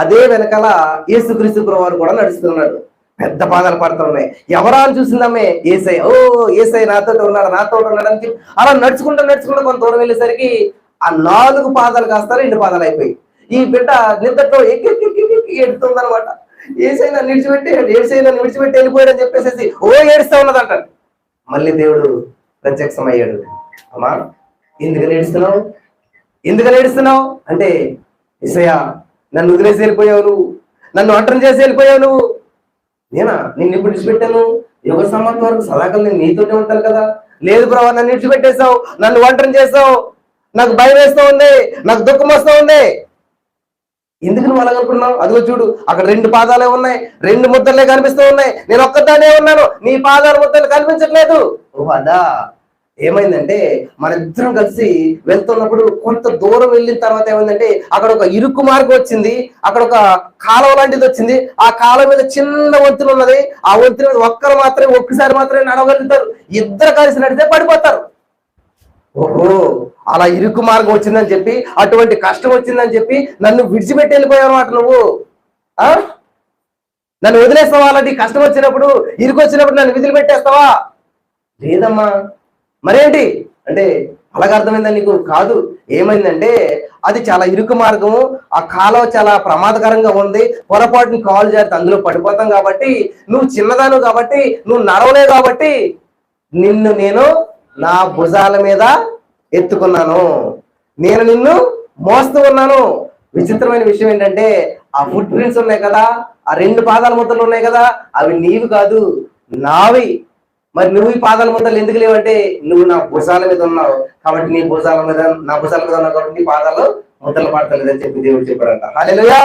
అదే వెనకాల యేసుక్రీస్తు ప్రభువారు కూడా నడుస్తున్నాడు, పెద్ద పాదాలు పడుతూ ఉన్నాయి. ఎవరా అని చూసిందామే యేసయ్య. ఓ యేసయ్య నాతో ఉన్నాడు అని చెప్పి అలా నడుచుకుంటూ కొంత దూరం వెళ్ళేసరికి ఆ 4 పాదాలు కాస్త 2 పాదాలు అయిపోయి ఈ బిడ్డ నిద్రతో ఎక్కి ఎడుతుంది అనమాట. యేసయ్య నన్ను విడిచిపెట్టి వెళ్ళిపోయాడు అని చెప్పేసి ఓ ఏడుస్తా ఉన్నదంట. మళ్ళీ దేవుడు ప్రత్యక్షమయ్యాడు. అమ్మా ఎందుకని ఏడుస్తున్నావు అంటే, యేసయ్య నన్ను వదిలేసి వెళ్ళిపోయావు నువ్వు, నన్ను ఒంటరి చేసి వెళ్ళిపోయావు నువ్వు. నిన్ను ఇప్పుడు విడిచిపెట్టాను, యుగ సమాప్తి వరకు సదాకాలం నేను నీతోనే ఉంటాను కదా. లేదు ప్రభావ, నన్ను విడిచిపెట్టేశావు, నన్ను ఒంటరి చేసావు, నాకు భయం వేస్తూ ఉంది, నాకు దుఃఖం వస్తూ ఉంది. ఎందుకు నువ్వు అలాగనుకున్నావు? అదిగో చూడు, అక్కడ 2 పాదాలే ఉన్నాయి, 2 ముద్రలే కనిపిస్తూ ఉన్నాయి, నేను ఒక్కదానే ఉన్నాను, నీ పాదాల ముద్రలు కనిపించట్లేదు. ఓ అదా ఏమైందంటే, మన ఇద్దరం కలిసి వెళ్తున్నప్పుడు కొంత దూరం వెళ్ళిన తర్వాత ఏమైందంటే, అక్కడ ఒక ఇరుకు మార్గం వచ్చింది, అక్కడ ఒక కాలువ లాంటిది వచ్చింది. ఆ కాలువ మీద చిన్న వంతులు ఉన్నది. ఆ వంతుల మీద ఒక్కసారి మాత్రమే నడవగలుగుతారు. ఇద్దరు కలిసి నడితే పడిపోతారు. ఓహో, అలా ఇరుకు మార్గం వచ్చిందని చెప్పి, అటువంటి కష్టం వచ్చిందని చెప్పి నన్ను విడిచిపెట్టి వెళ్ళిపోయావు అన్నమాట. నువ్వు నన్ను వదిలేస్తావా? అలాంటి కష్టం వచ్చినప్పుడు, ఇరుకు వచ్చినప్పుడు నన్ను వదిలిపెట్టేస్తావా? లేదమ్మా. మరేంటి అంటే, అలాగ అర్థమైందా నీకు? కాదు. ఏమైందంటే, అది చాలా ఇరుకు మార్గము, ఆ కాలువ చాలా ప్రమాదకరంగా ఉంది, పొరపాటుని కాలు చేస్తే అందులో పడిపోతాం కాబట్టి, నువ్వు చిన్నదాను కాబట్టి, నువ్వు నడవలేవు కాబట్టి నిన్ను నేను నా భుజాల మీద ఎత్తుకున్నాను, నేను నిన్ను మోస్తూ ఉన్నాను. విచిత్రమైన విషయం ఏంటంటే ఆ ఫుట్ ప్రింట్స్ ఉన్నాయి కదా, ఆ 2 పాదాల ముద్రలు ఉన్నాయి కదా, అవి నీవి కాదు, నావి. మరి నువ్వు ఈ పాదాల ముద్రలు ఎందుకు లేవంటే నువ్వు నా భుజాల మీద ఉన్నావు కాబట్టి నీ భుజాల మీద, నా భుజాల మీద ఉన్నావు కాబట్టి నీ పాదాలు ముద్రలు పడతలేదని చెప్పి దేవుడు చెప్పాడంట. హల్లెలూయా,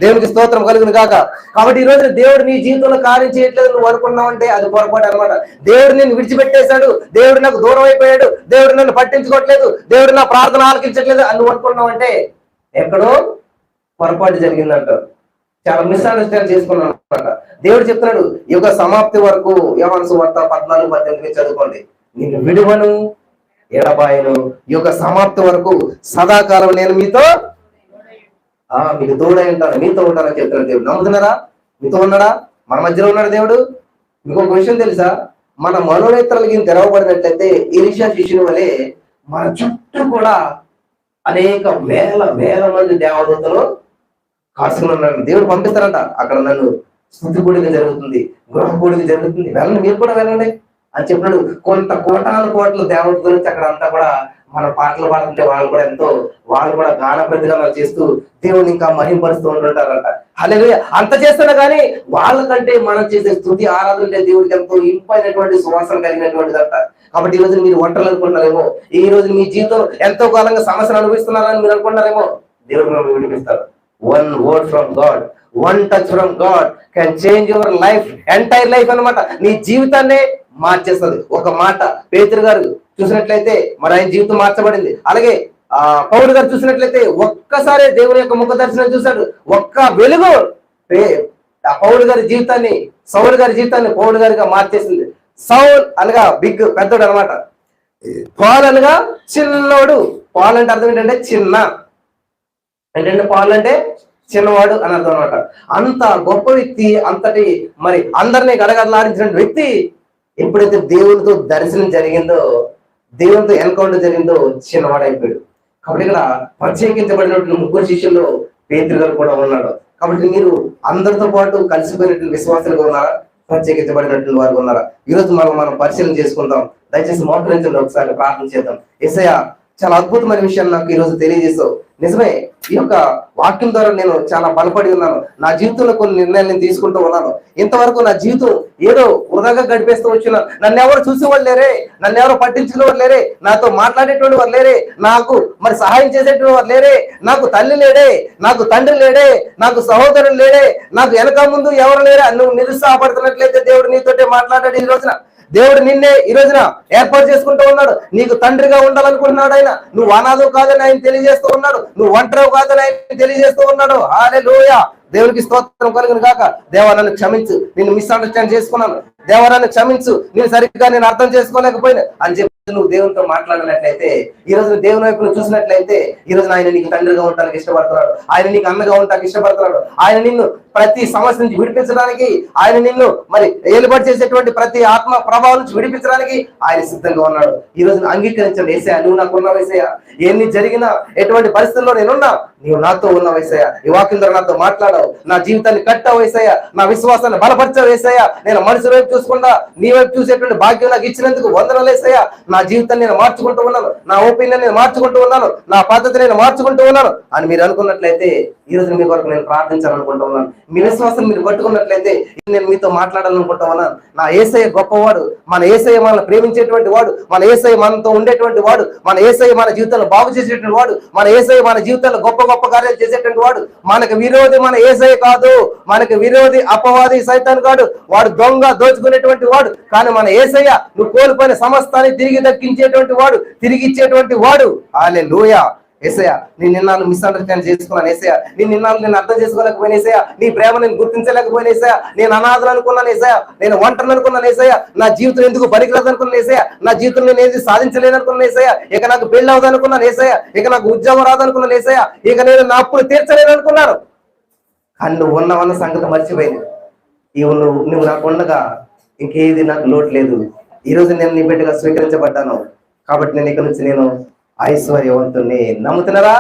దేవునికి స్తోత్రం కలుగును కాక. కాబట్టి ఈ రోజు దేవుడు నీ జీవితంలో కార్యం చేయట్లేదు నువ్వు అనుకున్నావు అంటే అది పొరపాటు అనమాట. దేవుడు నిన్ను విడిచిపెట్టేశాడు, దేవుడు నాకు దూరం అయిపోయాడు, దేవుడు నన్ను పట్టించుకోవట్లేదు, దేవుడు నా ప్రార్థన ఆలకించట్లేదు అని నువ్వు అనుకున్నావు అంటే ఎక్కడో పొరపాటు జరిగిందంట. చాలా మిస్అండర్స్టాండ్ చేసుకున్నాను అనమాట. దేవుడు చెప్తున్నాడు యుగ సమాప్తి వరకు, యోహాను సువార్త 14:18 చదువుకోండి, నేను విడువను ఎడబాయను, యుగ సమాప్తి వరకు సదాకాలం నేను మీతో మీకు తోడై ఉంటాను, మీతో ఉంటానని చెప్తున్నాడు దేవుడు. నమ్ముతున్నారా? మీతో ఉన్నాడా? మన మధ్యలో ఉన్నాడు దేవుడు. ఇంకొక విషయం తెలుసా, మన మనోనేత్రాలకి తెరవబడినట్లయితే ఎలీషా శిష్యుని వలె మన చుట్టూ కూడా అనేక వేల మంది దేవదూతలు కాసుకుని ఉన్నాడు. దేవుడు పంపిస్తారంట, అక్కడ నన్ను స్తుతి కూడిక జరుగుతుంది, గృహ కూడిక జరుగుతుంది, వెళ్ళండి మీరు కూడా వెళ్ళండి అని చెప్పినాడు. కోట్ల దేవతల నుంచి అక్కడ అంతా కూడా మన పాటలు పాడుతుంటే వాళ్ళు కూడా గాన ప్రతిగానాలు చేస్తూ దేవుడిని ఇంకా మహింపరుస్తూ ఉంటుంటారంట. హల్లెలూయా, అంత చేస్తున్నా కానీ వాళ్ళకంటే మనం చేసే స్తుతి ఆరాధన దేవుడికి ఎంతో ఇంపైనటువంటి సువాసన కలిగినటువంటిదంట. కాబట్టి ఈ రోజు మీరు ఒంటలు అనుకుంటున్నారేమో, ఈ రోజు మీ జీవితం ఎంతో కాలంగా సమస్యలు అనుభవిస్తున్నారని మీరు అనుకుంటున్నారేమో, దేవుడు మిమ్మల్ని విడిపిస్తారు. One word from God, one touch from God can change your life, entire life అన్నమాట. నీ జీవితాన్నే మార్చేస్తుంది ఒక మాట. పేతురు గారు చూసినట్లయితే మరి ఆయన జీవితం మార్చబడింది. అలాగే పౌలు గారు చూసినట్లయితే ఒక్కసారి దేవుని యొక్క ముఖ దర్శనం చూశాడు. ఒక్క వెలుగు పౌలు గారి జీవితాన్ని, సౌలు గారి జీవితాన్ని పౌలు గారిగా మార్చేసింది. సౌల్ అనగా పెద్దోడు అనమాట, పాల్ అనగా చిన్నోడు. పాల్ అంటే అర్థం ఏంటంటే చిన్న, ఏంటంటే పాల్ అంటే చిన్నవాడు అని అర్థం అనమాట. అంత గొప్ప వ్యక్తి, అంతటి మరి అందరినీ గడగడలాడించిన వ్యక్తి ఎప్పుడైతే దేవునితో దర్శనం జరిగిందో, దేవునితో ఎన్కౌంటర్ జరిగిందో చిన్నవాడు అయిపోయాడు. కాబట్టి ఇక్కడ ప్రత్యేకించబడినటువంటి 3 శిష్యుల్లో పేతురు గారు కూడా ఉన్నాడు. కాబట్టి మీరు అందరితో పాటు కలిసిపోయినటువంటి విశ్వాసాలుగా ఉన్నారా, ప్రత్యేకించబడినటువంటి వారు ఉన్నారా? ఈరోజు మనం పరిశీలన చేసుకుందాం. దయచేసి మోకరించండి, ఒకసారి ప్రార్థన చేద్దాం. యేసయ్యా, చాలా అద్భుతమైన విషయాలు నాకు ఈరోజు తెలియజేస్తావు. నిజమే, ఈ యొక్క వాక్యం ద్వారా నేను చాలా బలపడి ఉన్నాను. నా జీవితంలో కొన్ని నిర్ణయాలు నేను తీసుకుంటూ ఉన్నాను. ఇంతవరకు నా జీవితం ఏదో వృధాగా గడిపేస్తూ వచ్చిన, నన్ను ఎవరు చూసేవాళ్ళు లేరే, నన్ను ఎవరు పట్టించుకునే వాళ్ళు లేరే, నాతో మాట్లాడేటువంటి వారు లేరే, నాకు మరి సహాయం చేసేటువంటి వారు లేరే, నాకు తల్లి లేడే, నాకు తండ్రి లేడే, నాకు సహోదరులు లేడే, నాకు వెనక ముందు ఎవరు లేరే. నువ్వు నిరుత్సాహపడుతున్నట్లయితే దేవుడు నీతోటే మాట్లాడాడు. ఈ రోజున దేవుడు నిన్నే ఈ రోజున ఏర్పాటు చేసుకుంటూ ఉన్నాడు. నీకు తండ్రిగా ఉండాలనుకుంటున్నాడు ఆయన. నువ్వు అనాథవు కాదని ఆయన తెలియజేస్తూ ఉన్నాడు, నువ్వు ఒంటరివు కాదని ఆయన తెలియజేస్తూ ఉన్నాడు. హల్లెలూయా, దేవునికి స్తోత్రం కలుగును గాక. దేవా నన్ను క్షమించు, నేను మిస్అండర్స్టాండ్ చేసుకున్నాను, దేవా నన్ను క్షమించు, నేను సరిగ్గా నేను అర్థం చేసుకోలేకపోయినా అని చెప్పి నువ్వు దేవునితో మాట్లాడినట్లయితే, ఈ రోజు దేవుని వైపు చూసినట్లయితే, ఈ రోజు ఆయన నీకు తండ్రిగా ఉండడానికి ఇష్టపడుతున్నాడు, ఆయన నీకు అన్నగా ఉండడానికి ఇష్టపడుతున్నాడు. ఆయన నిన్ను ప్రతి సమస్య నుంచి విడిపించడానికి, ఆయన నిన్ను మరి ఏలుబడి చేసేటువంటి ప్రతి ఆత్మ ప్రభావం నుంచి విడిపించడానికి ఆయన సిద్ధంగా ఉన్నాడు. ఈ రోజు అంగీకరించండి. యేసయ్యా, నువ్వు నాకు ఉన్నావు యేసయ్యా, ఎన్ని జరిగినా ఎటువంటి పరిస్థితుల్లో నేనున్నా నీవు నాతో ఉన్నావు యేసయ్యా. ఈ వాక్యం ద్వారా నాతో మాట్లాడావు, నా జీవితాన్ని కట్టావు యేసయ్యా, నా విశ్వాసాన్ని బలపరిచావు యేసయ్యా. నేను మనుషుల వైపు చూసుకుంటా నీ వైపు చూసేటువంటి భాగ్యం నాకు ఇచ్చినందుకు వందనాలు యేసయ్యా. నా జీవితాన్ని నేను మార్చుకుంటూ ఉన్నాను, నా ఒపీనియన్ నేను మార్చుకుంటూ ఉన్నాను, నా పద్ధతి నేను మార్చుకుంటూ ఉన్నాను అని మీరు అనుకున్నట్లయితే ఈ రోజు మీ కొరకు నేను ప్రార్థించాలనుకుంటూ ఉన్నాను. మీ విశ్వాసం మీరు పట్టుకున్నట్లయితే నేను మీతో మాట్లాడాలనుకుంటా ఉన్నాను. నా యేసయ్య గొప్పవాడు, మన యేసయ్య మనల్ని ప్రేమించేటువంటి వాడు, మన యేసయ్య మనతో ఉండేటువంటి వాడు, మన యేసయ్య మన జీవితాన్ని బాగు చేసేటువంటి వాడు, మన యేసయ్య మన జీవితాల్లో గొప్ప గొప్ప కార్యాలు చేసేటువంటి వాడు. మనకు విరోధి మన యేసయ్య కాదు, మనకు విరోధి అపవాది సైతాన్ కాదు, వాడు దొంగ దోచుకునేటువంటి వాడు. కానీ మన యేసయ్య నువ్వు కోల్పోయిన సమస్తాన్ని తిరిగి దక్కించేటువంటి వాడు, తిరిగి ఇచ్చేటువంటి వాడు. హల్లెలూయా. యేసయ్యా, నేను నిన్నాళ్ళు మిస్అండర్స్టాండ్ చేసుకున్నాను యేసయ్యా, నిన్నాళ్ళు నేను అర్థం చేసుకోలేకపోయినా యేసయ్యా, నీ ప్రేమ నేను గుర్తించలేకపోయినా యేసయ్యా, నేను అనాథలు అనుకున్నాను యేసయ్యా, నేను ఒంటరిని అనుకున్నాను యేసయ్యా, నా జీవితం ఎందుకు పనికిరాదు అనుకున్నాను యేసయ్యా, నా జీవితం నేను ఏది సాధించలేను అనుకున్నాను యేసయ్యా, ఇక నాకు పెళ్లి అవ్వదు అనుకున్నాను యేసయ్యా, ఇక నాకు ఉద్యోగం రాదనుకున్నాను యేసయ్యా, ఇక నేను నా అప్పులు తీర్చలేను అనుకున్నాను. కానీ నువ్వు ఉన్నవన్న సంగతి మర్చిపోయింది. నువ్వు నాకు ఉండగా ఇంకేది నాకు లోటు లేదు. ఈ రోజు నేను నీ బిడ్డగా స్వీకరించబడ్డాను కాబట్టి నేను ఇక్కడ నుంచి నేను ఐశ్వర్యవంతుని. నమ్ముతున్నారా?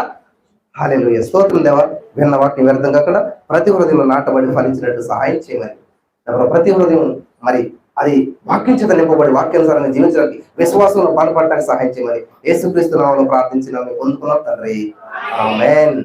హల్లెలూయా, స్తోత్రం దేవా. విన్న వాక్యం వ్యర్థం కాకుండా ప్రతి హృదయంలో నాటబడి ఫలించినట్టు సహాయం చేయమని, ప్రతి హృదయం మరి అది వాక్యం చేత నింపబడి వాక్యానుసారంగా జీవించడానికి విశ్వాసంలో పాల్పడటానికి సహాయం చేయమని యేసుక్రీస్తు నామములో ప్రార్థించిన పొందుకున్నాం తండ్రి. ఆమేన్.